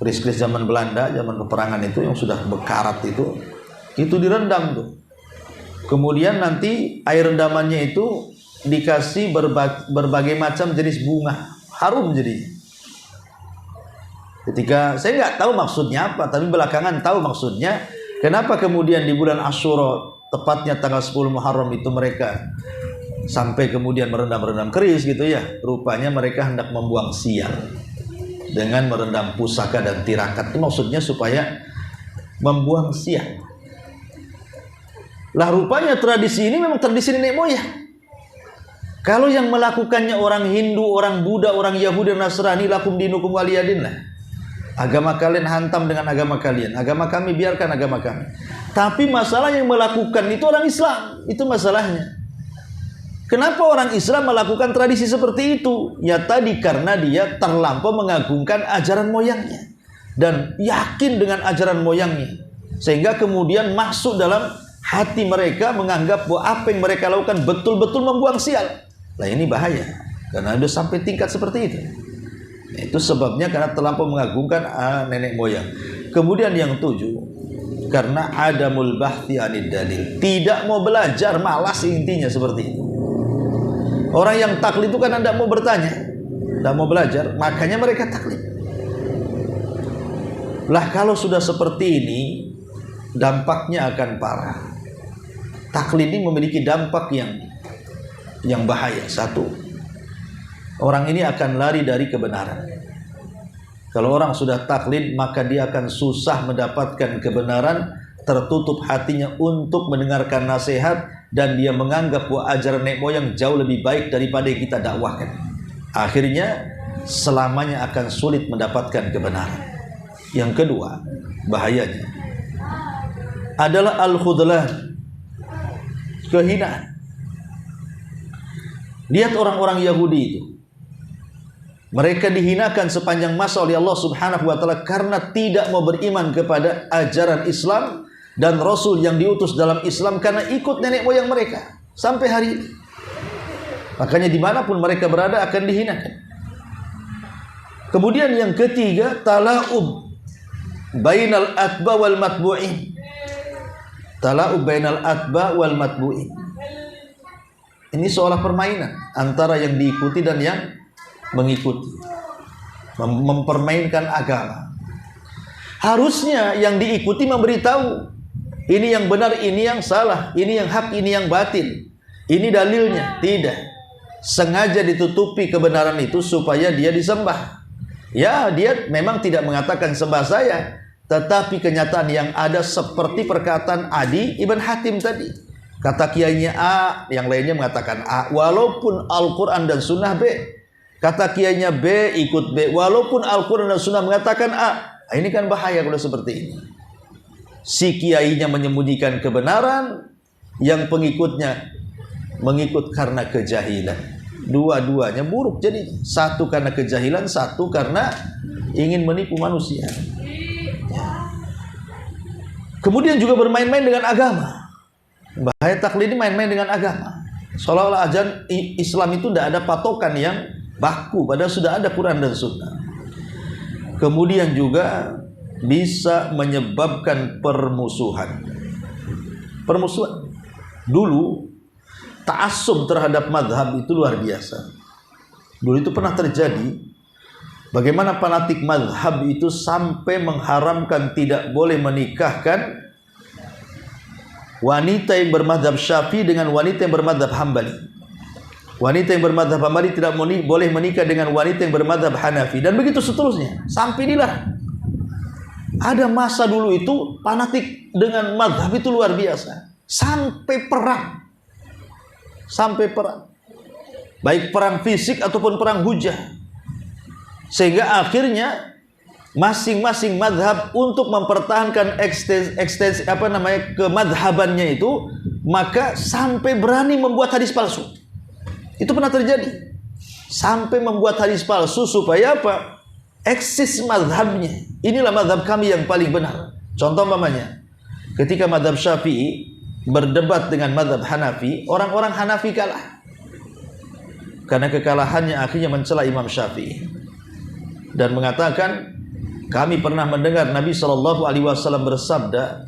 Keris-keris zaman Belanda, zaman peperangan itu yang sudah bekarat itu direndam tuh. Kemudian nanti air rendamannya itu dikasih berbagai macam jenis bunga, harum jadinya. Ketika saya nggak tahu maksudnya apa, tapi belakangan tahu maksudnya. Kenapa kemudian di bulan Asyura, tepatnya tanggal 10 Muharram itu mereka sampai kemudian merendam keris gitu ya? Rupanya mereka hendak membuang sial dengan merendam pusaka dan tirakat. Itu maksudnya supaya membuang sial. Lah rupanya tradisi ini memang tradisi nenek moyang. Kalau yang melakukannya orang Hindu, orang Buddha, orang Yahudi, Nasrani, lakum dinukum waliyadin lah. Agama kalian hantam dengan agama kalian, agama kami biarkan agama kami. Tapi masalah yang melakukan itu orang Islam, itu masalahnya. Kenapa orang Islam melakukan tradisi seperti itu? Ya tadi karena dia terlampau mengagungkan ajaran moyangnya dan yakin dengan ajaran moyangnya, sehingga kemudian masuk dalam hati mereka menganggap bahwa apa yang mereka lakukan betul-betul membuang sial. Nah ini bahaya, karena sudah sampai tingkat seperti itu. Itu sebabnya karena terlampau mengagungkan nenek moyang. Kemudian yang 7, karena adamul bahthi anid dalil, tidak mau belajar, malas intinya seperti itu. Orang yang taklid itu kan tidak mau bertanya, tidak mau belajar, makanya mereka taklid. Lah kalau sudah seperti ini, dampaknya akan parah. Taklid ini memiliki dampak yang bahaya. Satu, orang ini akan lari dari kebenaran. Kalau orang sudah taklid, maka dia akan susah mendapatkan kebenaran, tertutup hatinya untuk mendengarkan nasihat, dan dia menganggap bahwa ajaran nenek moyang jauh lebih baik daripada yang kita dakwahkan. Akhirnya selamanya akan sulit mendapatkan kebenaran. Yang kedua, bahayanya adalah al-khudlan, kehinaan. Lihat orang-orang Yahudi itu. Mereka dihinakan sepanjang masa oleh Allah Subhanahu wa taala karena tidak mau beriman kepada ajaran Islam dan Rasul yang diutus dalam Islam, karena ikut nenek moyang mereka sampai hari ini. Makanya dimanapun mereka berada akan dihinakan. Kemudian yang ketiga, tala'ub bainal atba wal matbu'in. Tala'ub bainal atba wal matbu'in. Ini seolah permainan antara yang diikuti dan yang mengikuti. Mempermainkan agama. Harusnya yang diikuti memberitahu ini yang benar, ini yang salah, ini yang hak, ini yang batil, ini dalilnya. Tidak, sengaja ditutupi kebenaran itu supaya dia disembah. Ya, dia memang tidak mengatakan sembah saya, tetapi kenyataan yang ada seperti perkataan Adi Ibn Hatim tadi. Kata kiainya A, yang lainnya mengatakan A, walaupun Al-Quran dan Sunnah B. Kata kiainya B, ikut B, walaupun Al-Quran dan Sunnah mengatakan A. Nah, ini kan bahaya kalau seperti ini. Si kiainya menyembunyikan kebenaran, yang pengikutnya mengikut karena kejahilan. Dua-duanya buruk jadi. Satu karena kejahilan, satu karena ingin menipu manusia. Kemudian juga bermain-main dengan agama. Bahaya taklid ini main-main dengan agama. Seolah-olah ajaran Islam itu tidak ada patokan yang baku, padahal sudah ada Quran dan Sunnah. Kemudian juga bisa menyebabkan permusuhan. Permusuhan. Dulu ta'assub terhadap madhab itu luar biasa. Dulu itu pernah terjadi. Bagaimana fanatik madhab itu sampai mengharamkan tidak boleh menikahkan wanita yang bermadhab Syafi'i dengan wanita yang bermadhab Hambali. Wanita yang bermadhab Hambali tidak boleh menikah dengan wanita yang bermadhab Hanafi, dan begitu seterusnya sampai dilarang. Ada masa dulu itu fanatik dengan madhab itu luar biasa, sampai perang, baik perang fisik ataupun perang hujah, sehingga akhirnya masing-masing madhab untuk mempertahankan ekstensi kemadhabannya itu, maka sampai berani membuat hadis palsu. Itu pernah terjadi, sampai membuat hadis palsu supaya apa? Eksis madhabnya. Inilah madhab kami yang paling benar. Contoh umpamanya, ketika madhab Syafi'i berdebat dengan madhab Hanafi, orang-orang Hanafi kalah. Karena kekalahannya akhirnya mencela Imam Syafi'i dan mengatakan, kami pernah mendengar Nabi SAW bersabda,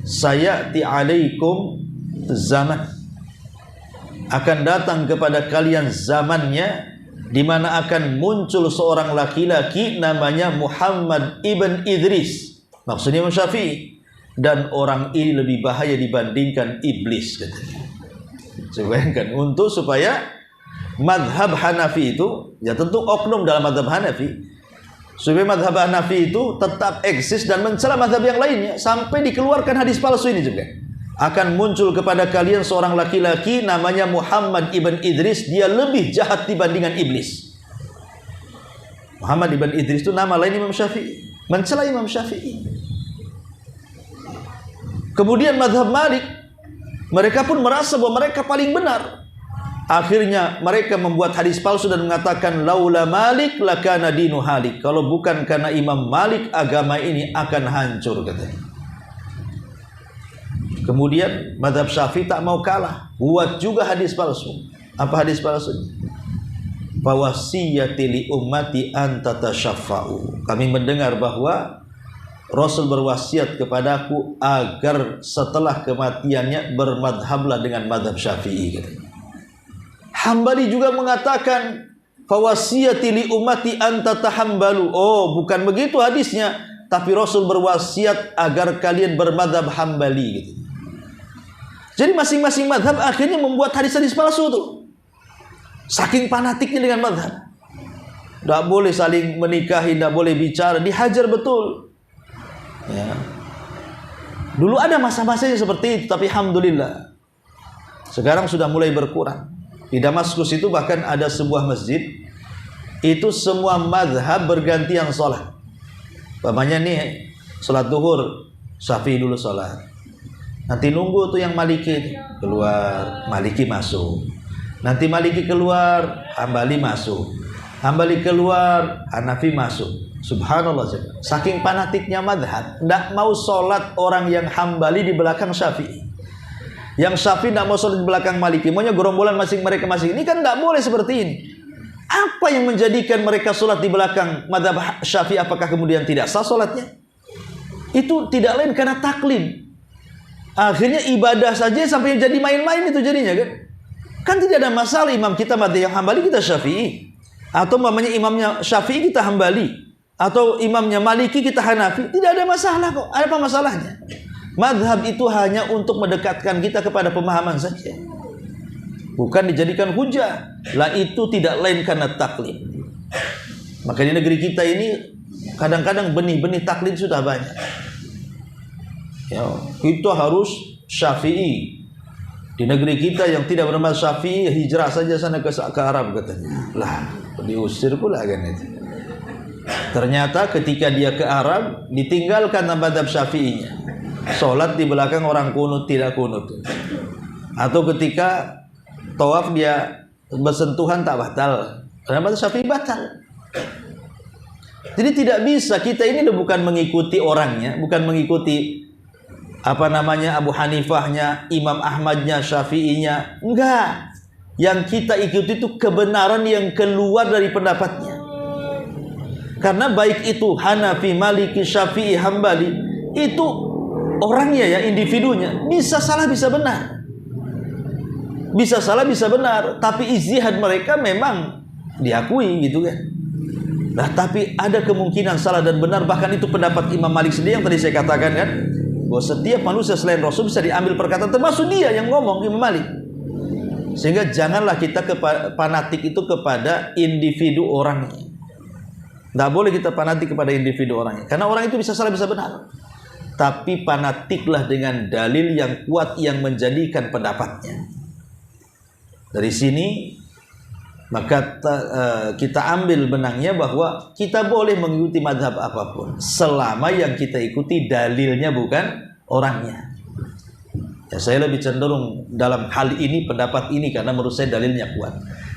sayati alaikum zaman, akan datang kepada kalian zamannya di mana akan muncul seorang laki-laki namanya Muhammad ibn Idris, maksudnya Imam Syafi'i, dan orang ini lebih bahaya dibandingkan iblis, katanya. Bayangkan, supaya madhab Hanafi itu, ya tentu oknum dalam madhab Hanafi, supaya madhab Hanafi itu tetap eksis dan mencela madhab yang lainnya, sampai dikeluarkan hadis palsu ini juga. Akan muncul kepada kalian seorang laki-laki namanya Muhammad ibn Idris, dia lebih jahat dibandingkan iblis. Muhammad ibn Idris itu nama lain Imam Syafi'i, mencela Imam Syafi'i. Kemudian madhab Malik, mereka pun merasa bahwa mereka paling benar. Akhirnya mereka membuat hadis palsu dan mengatakan, laula Malik lakana dinu halik, kalau bukan karena Imam Malik agama ini akan hancur, katanya. Kemudian madhab Syafi'i tak mau kalah, buat juga hadis palsu. Apa hadis palsu? Fawasiyati li ummati an tatasyaffa'u. Kami mendengar bahwa Rasul berwasiat kepadaku agar setelah kematiannya bermadhablah dengan madhab Syafi'i. Hambali juga mengatakan fawasiyati li ummati an tatahambalu. Oh, bukan begitu hadisnya, tapi Rasul berwasiat agar kalian bermadhab Hambali, gitu. Jadi masing-masing madhab akhirnya membuat hadis-hadis palsu tuh. Saking fanatiknya dengan madhab. Tidak boleh saling menikahi, tidak boleh bicara, dihajar betul. Ya. Dulu ada masa-masanya seperti itu, tapi alhamdulillah Sekarang sudah mulai berkurang. Di Damaskus itu bahkan ada sebuah masjid, itu semua mazhab bergantian sholat. Umpamanya nih, sholat duhur, Syafi'i dulu sholat. Nanti nunggu tuh yang Maliki keluar, Maliki masuk. Nanti Maliki keluar, Hambali masuk. Hambali keluar, Hanafi masuk. Subhanallah, saking fanatiknya madhab, tidak mau sholat orang yang Hambali di belakang Syafi'i, yang Syafi'i tidak mau sholat di belakang Maliki, maunya gerombolan mereka masing. Ini kan tidak boleh seperti ini. Apa yang menjadikan mereka sholat di belakang madhab Syafi'i? Apakah kemudian tidak sah sholatnya? Itu tidak lain karena taklid. Akhirnya ibadah saja sampai jadi main-main itu jadinya kan. Kan tidak ada masalah imam kita madhab Hambali, kita Syafi'i, atau namanya imamnya Syafi'i kita Hambali, atau imamnya Maliki kita Hanafi, tidak ada masalah kok. Apa masalahnya? Madhab itu hanya untuk mendekatkan kita kepada pemahaman saja, bukan dijadikan hujah. Lah itu tidak lain karena taklid. Maka di negeri kita ini kadang-kadang benih-benih taklid sudah banyak. Ya, kita harus Syafi'i. Di negeri kita yang tidak bermadzhab Syafi'i, hijrah saja sana ke Arab katanya. Lah, diusir pula kan itu. Ternyata ketika dia ke Arab, ditinggalkan mazhab Syafi'inya. Sholat di belakang orang kunut tidak kunut. Atau ketika tawaf dia bersentuhan tak batal. Karena mazhab Syafi'i batal. Jadi tidak bisa, kita ini bukan mengikuti orangnya, bukan mengikuti apa namanya Abu Hanifahnya, Imam Ahmadnya, Syafi'inya. Enggak. Yang kita ikuti itu kebenaran yang keluar dari pendapatnya. Karena baik itu Hanafi, Maliki, Syafi'i, Hambali, itu orangnya ya, individunya bisa salah bisa benar. Bisa salah bisa benar, tapi ijtihad mereka memang diakui gitu kan. Nah, tapi ada kemungkinan salah dan benar, bahkan itu pendapat Imam Malik sendiri yang tadi saya katakan kan, bahwa setiap manusia selain Rasul bisa diambil perkataan, termasuk dia yang ngomong, Imam Malik. Sehingga janganlah kita fanatik itu kepada individu orangnya. Tidak boleh kita fanatik kepada individu orangnya, karena orang itu bisa salah bisa benar. Tapi fanatiklah dengan dalil yang kuat yang menjadikan pendapatnya. Dari sini maka kita ambil benangnya bahwa kita boleh mengikuti mazhab apapun selama yang kita ikuti dalilnya bukan orangnya. Ya, saya lebih cenderung dalam hal ini pendapat ini karena menurut saya dalilnya kuat.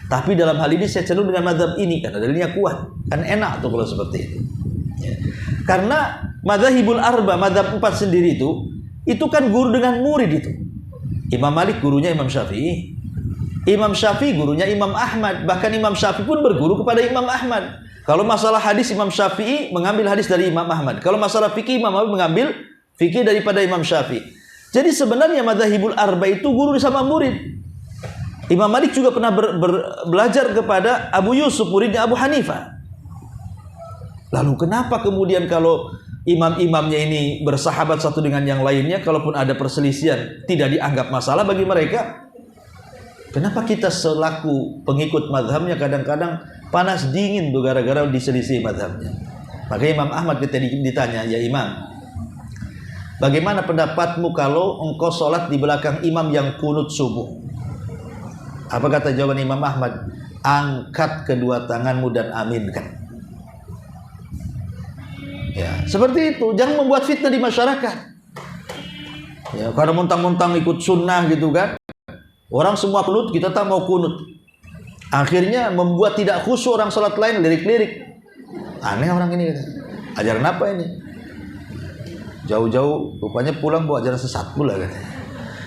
Tapi dalam hal ini saya cenderung dengan mazhab ini karena dalilnya kuat. Kan enak tuh kalau seperti itu. Ya. Karena madzhabul arba, mazhab 4 sendiri itu kan guru dengan murid itu. Imam Malik gurunya Imam Syafi'i. Imam Syafi'i gurunya Imam Ahmad. Bahkan Imam Syafi'i pun berguru kepada Imam Ahmad. Kalau masalah hadis, Imam Syafi'i mengambil hadis dari Imam Ahmad. Kalau masalah fikih, Imam Ahmad mengambil fikih daripada Imam Syafi'i. Jadi sebenarnya madzhabul arba itu guru sama murid. Imam Malik juga pernah belajar kepada Abu Yusuf, muridnya Abu Hanifah. Lalu kenapa kemudian kalau imam-imamnya ini bersahabat satu dengan yang lainnya, kalaupun ada perselisihan tidak dianggap masalah bagi mereka? Kenapa kita selaku pengikut mazhabnya kadang-kadang panas dingin tuh gara-gara diselisih mazhabnya? Maka Imam Ahmad ketika ditanya, ya Imam, bagaimana pendapatmu kalau engkau sholat di belakang imam yang kunut subuh? Apa kata jawaban Imam Ahmad? Angkat kedua tanganmu dan aminkan. Ya, seperti itu. Jangan membuat fitnah di masyarakat. Ya, karena mentang-mentang ikut sunnah gitu kan. Orang semua kunut, kita tak mau kunut. Akhirnya membuat tidak khusyuk orang sholat lain, lirik-lirik. Aneh orang ini. Ajaran apa ini? Jauh-jauh rupanya pulang bawa ajaran sesat pula katanya.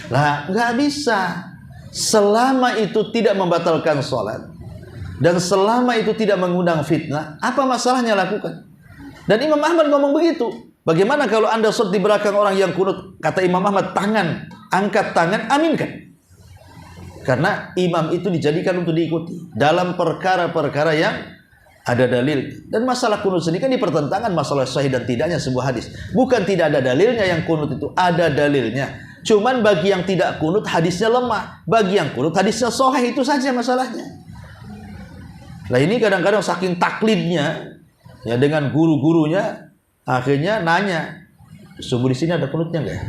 Lah, nggak bisa. Selama itu tidak membatalkan sholat dan selama itu tidak mengundang fitnah, apa masalahnya lakukan? Dan Imam Ahmad ngomong begitu. Bagaimana kalau anda sholat di belakang orang yang kunut? Kata Imam Ahmad, tangan, angkat tangan, aminkan. Karena imam itu dijadikan untuk diikuti dalam perkara-perkara yang ada dalil. Dan masalah kunut sendiri kan dipertentangkan masalah sahih dan tidaknya sebuah hadis. Bukan tidak ada dalilnya yang kunut itu, ada dalilnya. Cuman bagi yang tidak kunut hadisnya lemah, bagi yang kunut hadisnya sahih, itu saja masalahnya. Nah ini kadang-kadang saking taklidnya ya dengan guru-gurunya, akhirnya nanya, subuh di sini ada kunutnya nggak?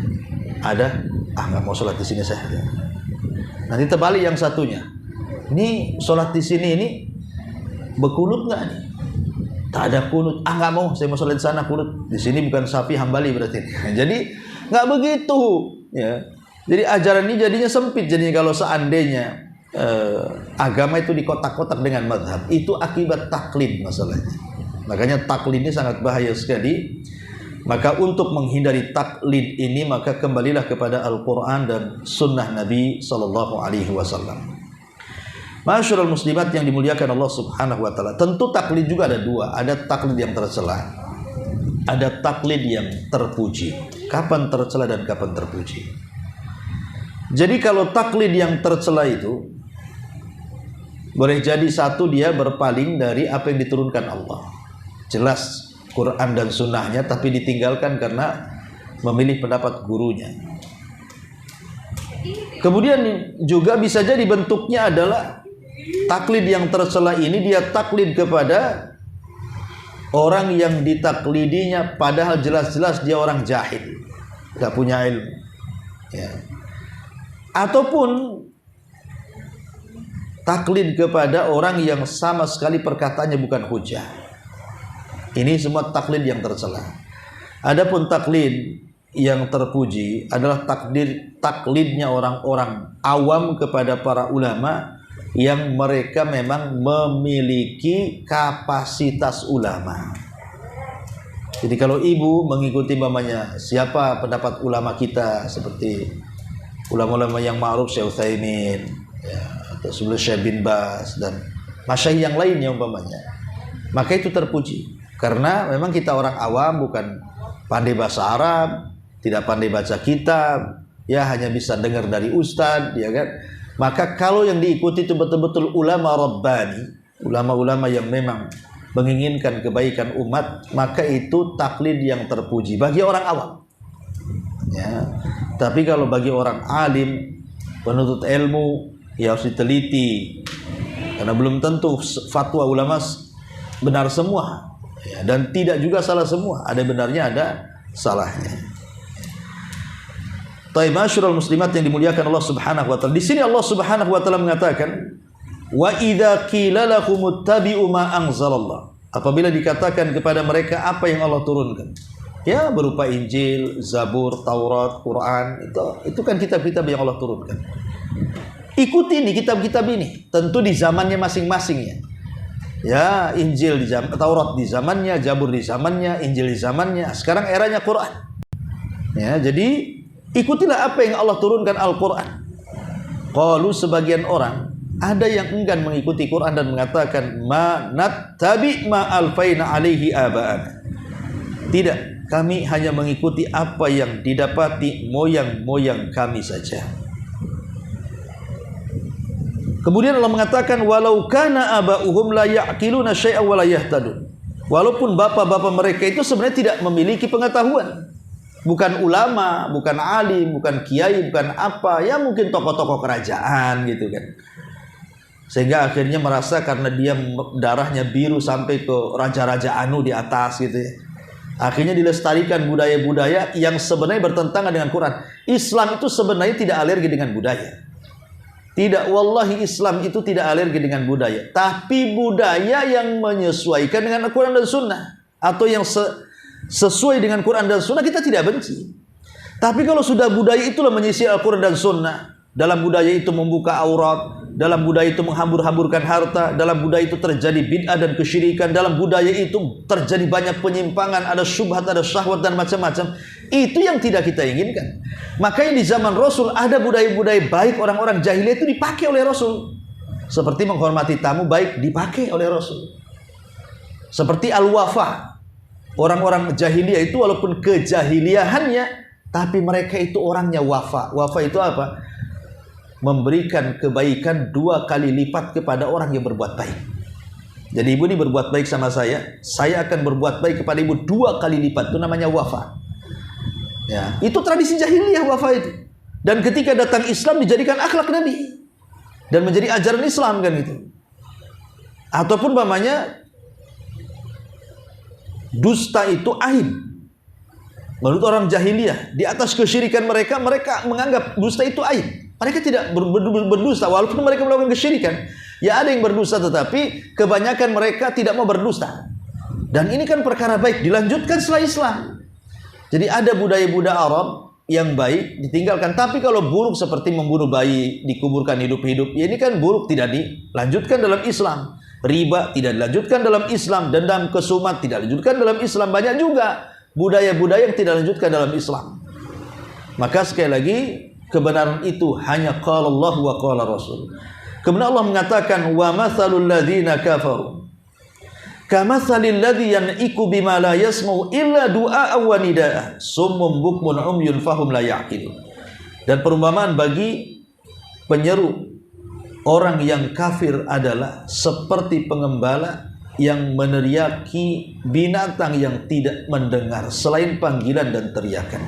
Ada. Ah, nggak mau sholat di sini saya. Nanti terbalik yang satunya. Ini sholat di sini ini berkunut nggak nih? Tak ada kunut. Ah, nggak mau, saya mau sholat di sana kunut. Di sini bukan Syafi'i Hambali berarti. Jadi nggak begitu. Ya. Jadi ajaran ini jadinya sempit. Jadinya kalau seandainya agama itu dikotak-kotak dengan mazhab, itu akibat taklid masalahnya. Makanya taklid ini sangat bahaya sekali. Maka untuk menghindari taklid ini, maka kembalilah kepada Al-Quran dan Sunnah Nabi Sallallahu Alaihi Wasallam. Masyarul muslimat yang dimuliakan Allah Subhanahu Wa Taala. Tentu taklid juga ada dua. Ada taklid yang tercela, ada taklid yang terpuji. Kapan tercela dan kapan terpuji? Jadi kalau taklid yang tercela itu boleh jadi satu, dia berpaling dari apa yang diturunkan Allah. Jelas Quran dan sunnahnya, tapi ditinggalkan karena memilih pendapat gurunya. Kemudian juga bisa jadi bentuknya adalah taklid yang tercela ini, dia taklid kepada orang yang ditaklidinya, padahal jelas-jelas dia orang jahil, gak punya ilmu. Ya. Ataupun taklid kepada orang yang sama sekali perkataannya bukan hujah. Ini semua taklid yang tercela. Adapun taklid yang terpuji adalah taklidnya orang-orang awam kepada para ulama yang mereka memang memiliki kapasitas ulama. Jadi kalau ibu mengikuti mamanya, siapa pendapat ulama kita, seperti ulama-ulama yang ma'ruf, Syekh Utsaimin, ya, atau sebelum Syekh bin Baz dan masyayikh yang lainnya umpamanya, maka itu terpuji. Karena memang kita orang awam, bukan pandai bahasa Arab, tidak pandai baca kitab, ya hanya bisa dengar dari ustadz, ya kan. Maka kalau yang diikuti itu betul-betul ulama rabbani, ulama-ulama yang memang menginginkan kebaikan umat, maka itu taklid yang terpuji bagi orang awam. Ya. Tapi kalau bagi orang alim, penuntut ilmu, ya harus diteliti, karena belum tentu fatwa ulama benar semua, ya, dan tidak juga salah semua. Ada benarnya, ada salahnya. Taib masyarul muslimat yang dimuliakan Allah Subhanahu wa taala. Di sini Allah Subhanahu wa taala mengatakan, wa idza qila lahum ittabi'u ma anzalallah. Apabila dikatakan kepada mereka apa yang Allah turunkan, ya berupa Injil, Zabur, Taurat, Quran, itu kan kitab-kitab yang Allah turunkan. Ikuti ini kitab-kitab ini, tentu di zamannya masing-masing ya. Ya, Injil di zaman, Taurat di zamannya, Zabur di zamannya, Injil di zamannya. Sekarang eranya Quran. Ya, jadi ikutilah apa yang Allah turunkan, Al-Quran. Qalu, sebagian orang ada yang enggan mengikuti Quran dan mengatakan, ma nattabi ma alfaina alaihi aba'ana. Tidak, kami hanya mengikuti apa yang didapati moyang-moyang kami saja. Kemudian Allah mengatakan, walau kana aba'uhum la ya'qiluna syai'an wa la yahtadun. Walaupun bapak-bapak mereka itu sebenarnya tidak memiliki pengetahuan, bukan ulama, bukan alim, bukan kiai, bukan apa, ya mungkin tokoh-tokoh kerajaan gitu kan. Sehingga akhirnya merasa karena dia darahnya biru sampai ke raja-raja anu di atas gitu ya. Akhirnya dilestarikan budaya-budaya yang sebenarnya bertentangan dengan Quran. Islam itu sebenarnya tidak alergi dengan budaya. Tidak, wallahi Islam itu tidak alergi dengan budaya. Tapi budaya yang menyesuaikan dengan Al-Quran dan Sunnah, atau yang sesuai dengan Quran dan Sunnah, kita tidak benci. Tapi kalau sudah budaya itulah menyisir Al-Quran dan Sunnah, dalam budaya itu membuka aurat, dalam budaya itu menghambur-hamburkan harta, dalam budaya itu terjadi bid'ah dan kesyirikan, dalam budaya itu terjadi banyak penyimpangan, ada syubhat, ada syahwat dan macam-macam. Itu yang tidak kita inginkan. Makanya di zaman Rasul ada budaya-budaya baik orang-orang jahiliyah itu dipakai oleh Rasul. Seperti menghormati tamu baik dipakai oleh Rasul. Seperti al-wafa. Orang-orang jahiliyah itu walaupun kejahiliahannya, tapi mereka itu orangnya wafa. Wafa itu apa? Memberikan kebaikan 2 kali lipat kepada orang yang berbuat baik. Jadi ibu ini berbuat baik sama saya akan berbuat baik kepada ibu 2 kali lipat. Itu namanya wafa. Ya, itu tradisi jahiliyah wafa itu. Dan ketika datang Islam dijadikan akhlak Nabi dan menjadi ajaran Islam kan itu. Ataupun namanya dusta itu aib. Menurut orang jahiliyah, di atas kesyirikan mereka menganggap dusta itu aib. Mereka tidak berdusta walaupun mereka melakukan kesyirikan. Ya ada yang berdusta tetapi kebanyakan mereka tidak mau berdusta. Dan ini kan perkara baik dilanjutkan setelah Islam. Jadi ada budaya-budaya Arab yang baik ditinggalkan. Tapi kalau buruk seperti membunuh bayi, dikuburkan hidup-hidup, ya ini kan buruk, tidak dilanjutkan dalam Islam. Riba tidak dilanjutkan dalam Islam. Dendam, kesumat tidak dilanjutkan dalam Islam. Banyak juga budaya-budaya yang tidak dilanjutkan dalam Islam. Maka sekali lagi kebenaran itu hanya qala Allah wa qala Rasul. Kemudian Allah mengatakan wa mathalul ladzina kafaru kamathalil ladzi yan'iku bima la yasma'u illa du'a wa nidaa summum bukmun umyun fahum la ya'qilun. Dan perumpamaan bagi penyeru orang yang kafir adalah seperti pengembala yang meneriaki binatang yang tidak mendengar selain panggilan dan teriakan.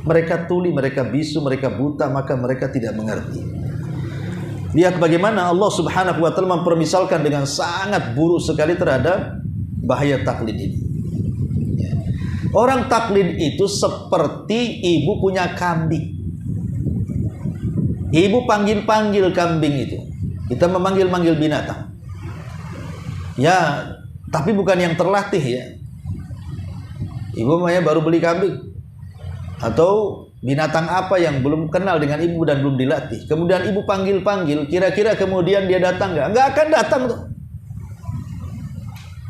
Mereka tuli, mereka bisu, mereka buta, maka mereka tidak mengerti. Lihat bagaimana Allah Subhanahu wa taala mempermisalkan dengan sangat buruk sekali terhadap bahaya taklid ini. Orang taklid itu seperti ibu punya kambing. Ibu panggil-panggil kambing itu. Kita memanggil-manggil binatang. Ya, tapi bukan yang terlatih ya. Ibu baru beli kambing atau binatang apa yang belum kenal dengan ibu dan belum dilatih. Kemudian ibu panggil-panggil, kira-kira kemudian dia datang nggak? Nggak akan datang tuh.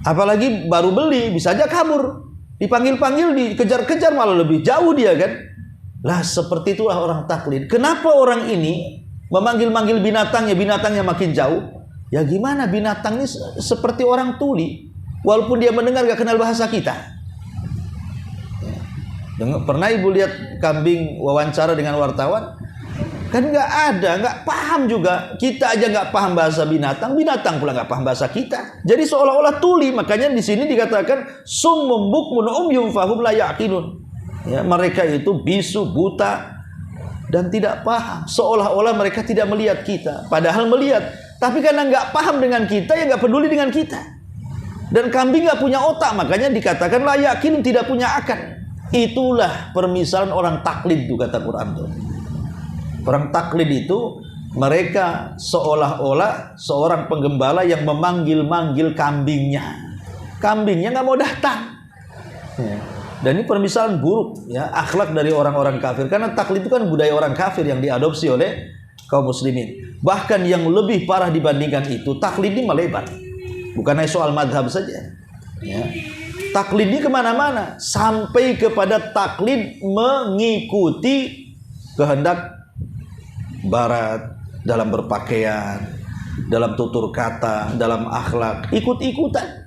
Apalagi baru beli, bisa aja kabur. Dipanggil-panggil, dikejar-kejar, malah lebih jauh dia kan. Lah seperti itulah orang taklid. Kenapa orang ini memanggil-manggil binatangnya makin jauh? Ya gimana, binatang ini seperti orang tuli. Walaupun dia mendengar nggak kenal bahasa kita. Pernah ibu lihat kambing wawancara dengan wartawan? Kan nggak ada, nggak paham juga. Kita aja nggak paham bahasa binatang, binatang pula nggak paham bahasa kita. Jadi seolah-olah tuli. Makanya di sini dikatakan summum bukmun umyum fahum la ya'qilun. Ya, mereka itu bisu, buta dan tidak paham. Seolah-olah mereka tidak melihat kita, padahal melihat. Tapi karena nggak paham dengan kita, ya nggak peduli dengan kita. Dan kambing nggak punya otak, makanya dikatakan la ya'qilun, tidak punya akal. Itulah permisalan orang taklid itu kata Quran itu. Orang taklid itu mereka seolah-olah seorang penggembala yang memanggil-manggil kambingnya. Kambingnya nggak mau datang. Ya. Dan ini permisalan buruk ya, akhlak dari orang-orang kafir. Karena taklid itu kan budaya orang kafir yang diadopsi oleh kaum muslimin. Bahkan yang lebih parah dibandingkan itu, taklid ini melebar. Bukan hanya soal madhab saja. Ya. Taklid ini kemana-mana, sampai kepada taklid mengikuti kehendak barat dalam berpakaian, dalam tutur kata, dalam akhlak, ikut-ikutan.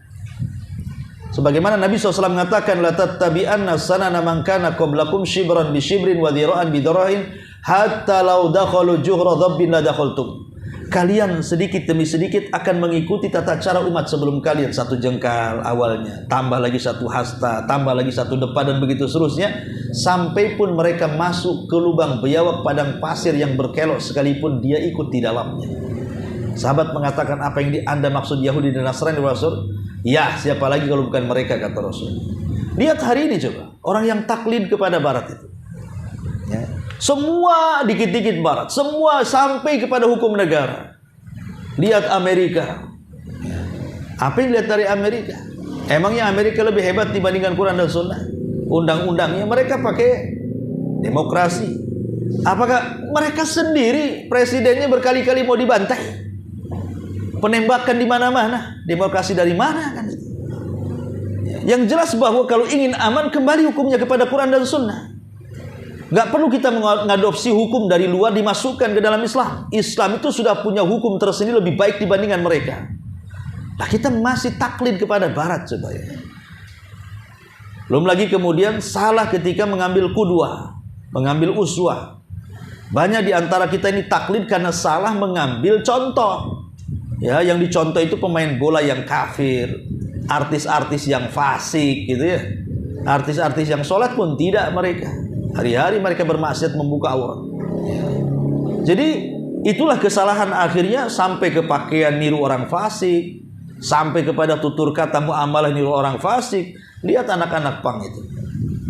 Sebagaimana Nabi SAW mengatakan, la tattabi'anna sanana man kana qablakum shibran bi shibrin wa dhira'an bi dhira'in hatta law dakhalu juhra dhabbin la dakhaltum. Kalian sedikit demi sedikit akan mengikuti tata cara umat sebelum kalian. Satu jengkal awalnya, tambah lagi satu hasta, tambah lagi satu depan, dan begitu seterusnya. Sampai pun mereka masuk ke lubang biawak padang pasir yang berkelok sekalipun dia ikut di dalamnya. Sahabat mengatakan, apa yang Anda maksud Yahudi dan Nasrani Rasul? Ya, siapa lagi kalau bukan mereka, kata Rasul. Lihat hari ini coba, orang yang taklid kepada barat itu. Ya. Semua dikit-dikit barat, semua sampai kepada hukum negara. Lihat Amerika. Apa yang dilihat dari Amerika? Emangnya Amerika lebih hebat dibandingkan Quran dan Sunnah? Undang-undangnya mereka pakai demokrasi. Apakah mereka sendiri presidennya berkali-kali mau dibantai? Penembakan di mana-mana. Demokrasi dari mana kan? Yang jelas bahwa kalau ingin aman, kembali hukumnya kepada Quran dan Sunnah. Gak perlu kita mengadopsi hukum dari luar dimasukkan ke dalam Islam. Islam itu sudah punya hukum tersendiri lebih baik dibandingkan mereka. Nah, kita masih taklid kepada barat coba ya. Belum lagi kemudian salah ketika mengambil qudwah, mengambil uswah. Banyak di antara kita ini taklid karena salah mengambil contoh. Ya, yang dicontoh itu pemain bola yang kafir, artis-artis yang fasik gitu ya. Artis-artis yang sholat pun tidak mereka. Hari-hari mereka bermaksiat membuka aurat. Jadi itulah kesalahan akhirnya sampai ke pakaian niru orang fasik, sampai kepada tutur kata muamalah niru orang fasik. Lihat anak-anak pang itu.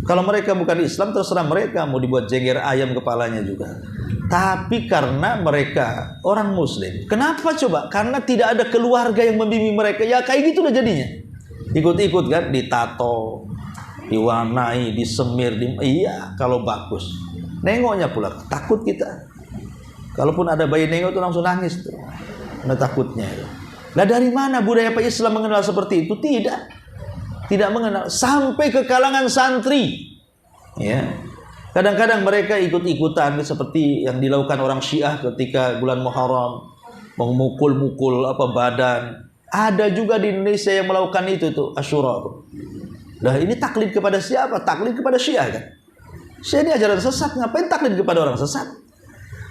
Kalau mereka bukan Islam, terserah mereka, mau dibuat jengger ayam kepalanya juga. Tapi karena mereka orang Muslim, kenapa coba? Karena tidak ada keluarga yang membimbing mereka. Ya kayak gitu udah jadinya. Ikut-ikut kan, ditato, diwarnai, disemir, iya kalau bagus. Nengoknya pula takut kita. Kalaupun ada bayi nengok itu langsung nangis tuh. Karena takutnya. Nah dari mana budaya Islam mengenal seperti itu? Tidak mengenal, sampai ke kalangan santri. Ya. Kadang-kadang mereka ikut-ikutan seperti yang dilakukan orang Syiah ketika bulan Muharram, memukul-mukul badan. Ada juga di Indonesia yang melakukan itu tuh, Asyura tuh. Nah, ini taklid kepada siapa? Taklid kepada Syiah kan? Syiah ini ajaran sesat, ngapain taklid kepada orang sesat?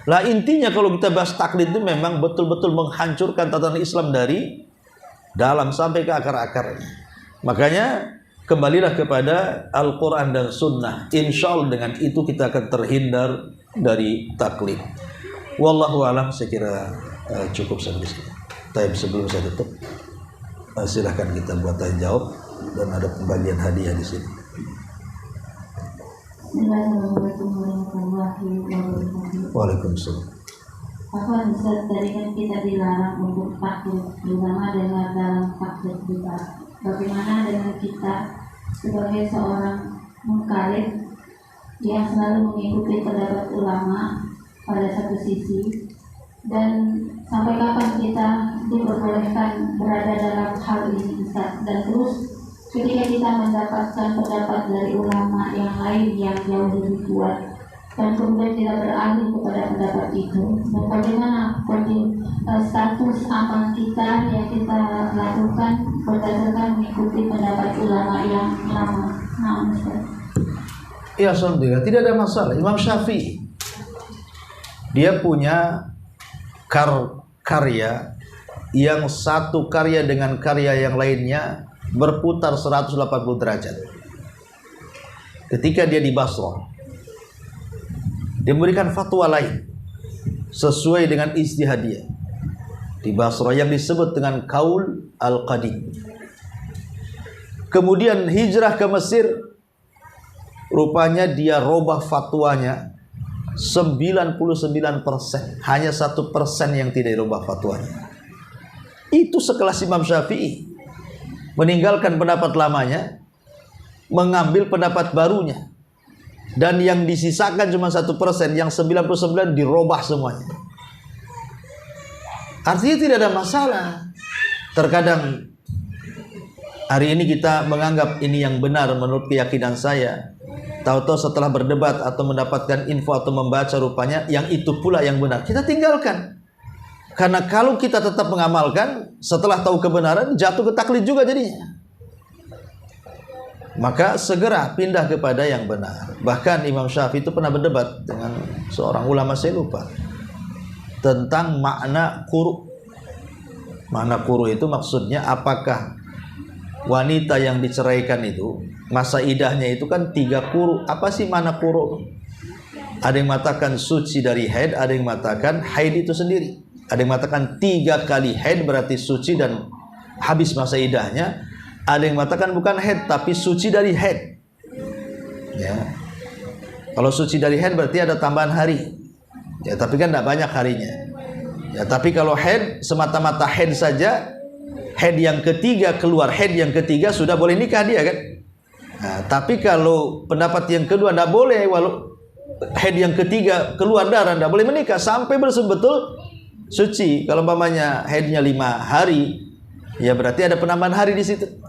Lah intinya kalau kita bahas taklid itu memang betul-betul menghancurkan tatanan Islam dari dalam sampai ke akar-akarnya. Makanya kembalilah kepada Al-Quran dan Sunnah. Insya Allah dengan itu kita akan terhindar dari taklid. Wallahu a'lam, saya kira cukup sampai sini. Tapi sebelum saya tutup, silahkan kita buat tanya jawab dan ada pembagian hadiah di sini. Assalamualaikum warahmatullahi wabarakatuh. Waalaikumsalam. Apa Ustaz, tadi kan kita dilarang untuk taklid, terutama dengan dalam taklid kita. Bagaimana dengan kita sebagai seorang mukallaf yang selalu mengikuti pendapat ulama pada satu sisi, dan sampai kapan kita diperbolehkan berada dalam hal ini Ustaz? Dan terus ketika kita mendapatkan pendapat dari ulama yang lain yang jauh lebih kuat dan kemudian kita beralih kepada pendapat itu, dan bagaimana status amal kita yang kita lakukan berdasarkan mengikuti pendapat ulama yang lama? Ya, alhamdulillah tidak ada masalah. Imam Syafi'i dia punya karya yang satu karya dengan karya yang lainnya berputar 180 derajat. Ketika dia di Basrah, dia memberikan fatwa lain sesuai dengan ijtihadiyah di Basrah yang disebut dengan Qaul Al-Qadim. Kemudian hijrah ke Mesir, rupanya dia robah fatwanya 99%, hanya 1% yang tidak dirubah fatwanya. Itu sekelas Imam Syafi'i, meninggalkan pendapat lamanya, mengambil pendapat barunya. Dan yang disisakan cuma 1%, yang 99 dirobah semuanya. Artinya tidak ada masalah. Terkadang hari ini kita menganggap ini yang benar menurut keyakinan saya. Tahu-tahu setelah berdebat atau mendapatkan info atau membaca rupanya yang itu pula yang benar. Kita tinggalkan. Karena kalau kita tetap mengamalkan setelah tahu kebenaran, jatuh ke taklid juga jadinya. Maka segera pindah kepada yang benar. Bahkan Imam Syafi'i itu pernah berdebat dengan seorang ulama, saya lupa, tentang makna quru. Makna quru itu maksudnya apakah wanita yang diceraikan itu masa idahnya itu kan 3 quru. Apa sih makna quru? Ada yang mengatakan suci dari haid, ada yang mengatakan haid itu sendiri. Ada yang mengatakan 3 kali haid berarti suci dan habis masa idahnya. Ada yang mengatakan bukan haid tapi suci dari haid. Ya. Kalau suci dari haid berarti ada tambahan hari. Ya, tapi kan tidak banyak harinya. Ya, tapi kalau haid semata-mata haid saja, haid yang ketiga keluar, haid yang ketiga sudah boleh nikah dia kan. Nah, tapi kalau pendapat yang kedua tidak boleh, walau haid yang ketiga keluar darah tidak boleh menikah sampai betul-betul suci. Kalau umpamanya haidnya 5 hari, ya berarti ada penambahan hari di situ.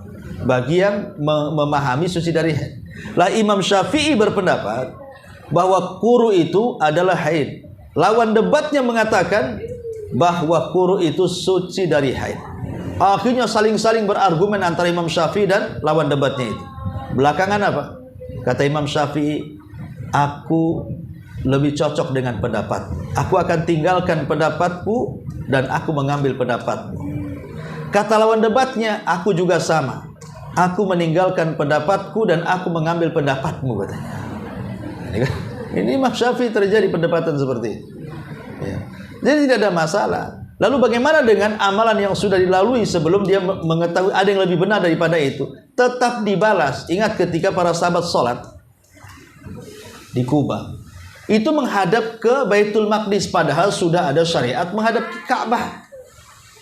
Bagi yang memahami suci dari haid. Lah Imam Syafi'i berpendapat bahwa quru itu adalah haid. Lawan debatnya mengatakan bahwa quru itu suci dari haid. Akhirnya saling-saling berargumen antara Imam Syafi'i dan lawan debatnya itu. Belakangan apa? Kata Imam Syafi'i, aku lebih cocok dengan pendapat. Aku akan tinggalkan pendapatku dan aku mengambil pendapatmu. Kata lawan debatnya, aku juga sama. Aku meninggalkan pendapatku dan aku mengambil pendapatmu, katanya. Ini Imam Syafi'i terjadi perdebatan seperti itu. Ya. Jadi tidak ada masalah. Lalu bagaimana dengan amalan yang sudah dilalui sebelum dia mengetahui ada yang lebih benar daripada itu? Tetap dibalas. Ingat ketika para sahabat sholat, di Kuba. Itu menghadap ke Baitul Maqdis, padahal sudah ada syariat menghadap ke Ka'bah.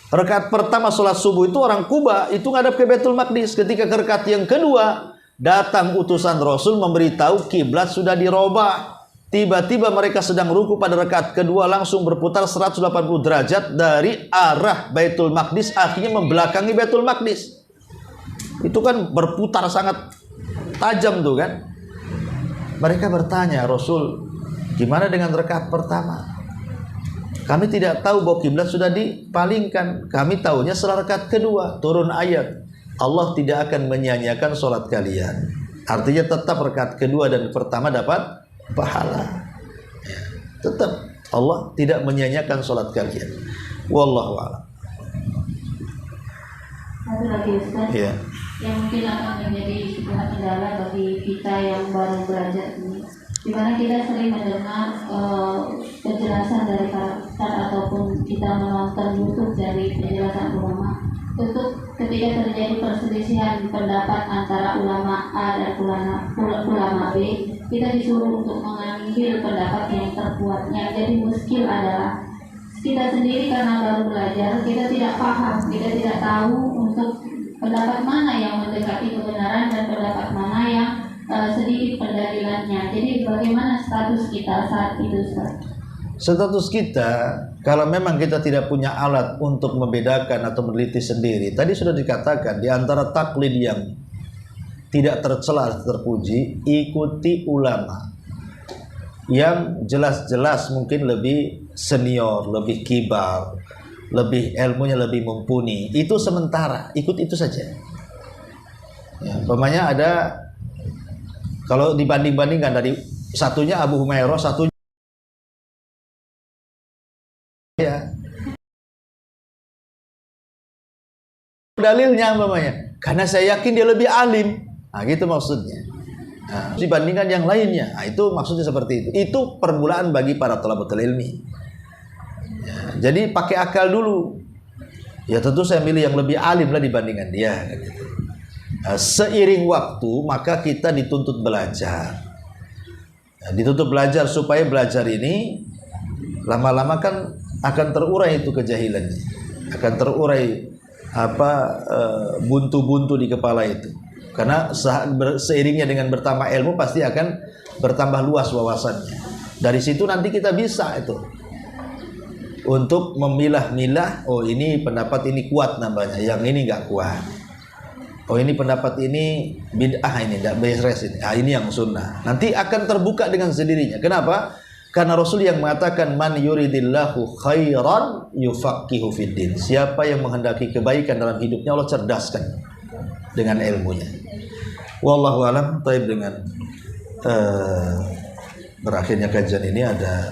Rakaat pertama sholat subuh itu orang Kuba itu menghadap ke Baitul Maqdis. Ketika ke rakaat yang kedua, datang utusan Rasul memberitahu kiblat sudah dirobah. Tiba-tiba mereka sedang ruku pada rakaat kedua langsung berputar 180 derajat dari arah Baitul Maqdis, akhirnya membelakangi Baitul Maqdis. Itu kan berputar sangat tajam tuh kan. Mereka bertanya, Rasul, gimana dengan rakaat pertama? Kami tidak tahu bahwa kiblat sudah dipalingkan. Kami tahunya setelah rakaat kedua turun ayat, Allah tidak akan menyia-nyiakan sholat kalian. Artinya tetap rakaat kedua dan pertama dapat pahala. Ya, tetap Allah tidak menyia-nyiakan sholat kalian. Wallahu a'lam. Satu lagi Ustaz, Ya. yang mungkin akan menjadi sebuah kendala bagi kita yang baru belajar ini, di mana kita sering mendengar penjelasan dari para ustaz ataupun kita menonton YouTube dari penjelasan ulama. Untuk ketika terjadi perselisihan pendapat antara ulama A dan ulama B, kita disuruh untuk mengambil pendapat yang terkuat. Yang jadi muskil adalah kita sendiri karena baru belajar, kita tidak paham, kita tidak tahu untuk pendapat mana yang mendekati kebenaran dan pendapat mana yang sedikit pendalilannya. Jadi bagaimana status kita saat itu, Ustaz? Status kita, kalau memang kita tidak punya alat untuk membedakan atau meneliti sendiri, tadi sudah dikatakan di antara taklid yang tidak tercela terpuji, ikuti ulama yang jelas-jelas mungkin lebih senior, lebih kibar, lebih ilmunya lebih mumpuni. Itu sementara, ikut itu saja. Ya, umpamanya ada, kalau dibanding-bandingkan dari satunya Abu Humairah, satunya ya. Dalilnya umpamanya, karena saya yakin dia lebih alim. Nah, gitu maksudnya. Nah, dibandingkan yang lainnya. Nah, itu maksudnya seperti itu. Itu permulaan bagi para thalabatul ilmi. Ya, jadi pakai akal dulu. Ya tentu saya milih yang lebih alim lah dibandingkan dia. Gitu. Nah, seiring waktu maka kita dituntut belajar. Nah, dituntut belajar supaya belajar ini lama-lama kan akan terurai itu kejahilannya, akan terurai buntu-buntu di kepala itu. Karena seiringnya dengan bertambah ilmu pasti akan bertambah luas wawasannya. Dari situ nanti kita bisa itu untuk memilah-milah, oh ini pendapat ini kuat namanya, yang ini nggak kuat. Oh ini pendapat ini bid'ah, ini tidak beres ini. Ah ini yang sunnah. Nanti akan terbuka dengan sendirinya. Kenapa? Karena Rasul yang mengatakan man yuridillahu khairan yufaqihu fiddin. Siapa yang menghendaki kebaikan dalam hidupnya, Allah cerdaskan dengan ilmunya. Wallahu alam. Taib, dengan berakhirnya kajian ini ada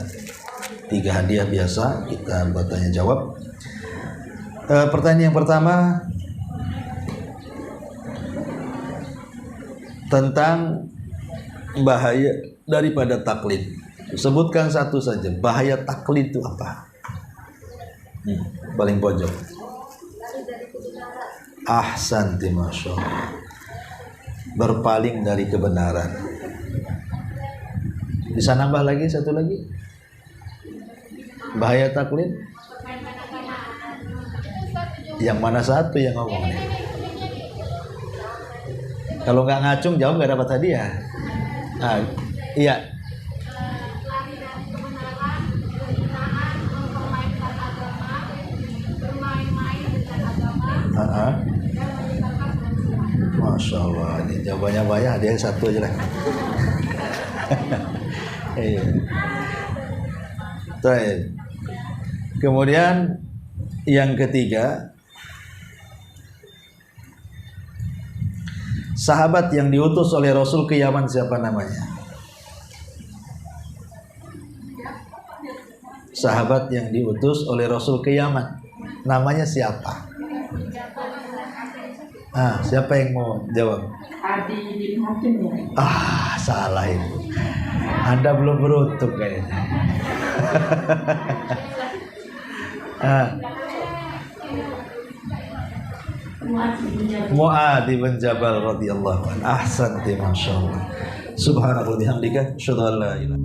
3 hadiah biasa kita buat tanya jawab. Pertanyaan yang pertama tentang bahaya daripada taklid. Sebutkan satu saja, bahaya taklid itu apa? Paling pojok. Ahsanti, masya Allah. Berpaling dari kebenaran. Bisa nambah lagi satu lagi? Bahaya taklid? Yang mana satu yang ngomong? Kalau nggak ngacung jawab nggak dapat hadiah. Iya. Masya Allah, ini jawabannya banyak, ada yang satu aja lah. Kemudian yang ketiga, sahabat yang diutus oleh Rasul ke Yaman siapa namanya? Sahabat yang diutus oleh Rasul ke Yaman namanya siapa? Siapa yang mau jawab? Adi bin Hatim ya. Salah itu. Anda belum beruntung kayaknya. Mu'adz bin Jabal radhiyallahu anhu. Ahsanti, masyaallah. Subhanallah bihamdika, asyhadu an la ilaha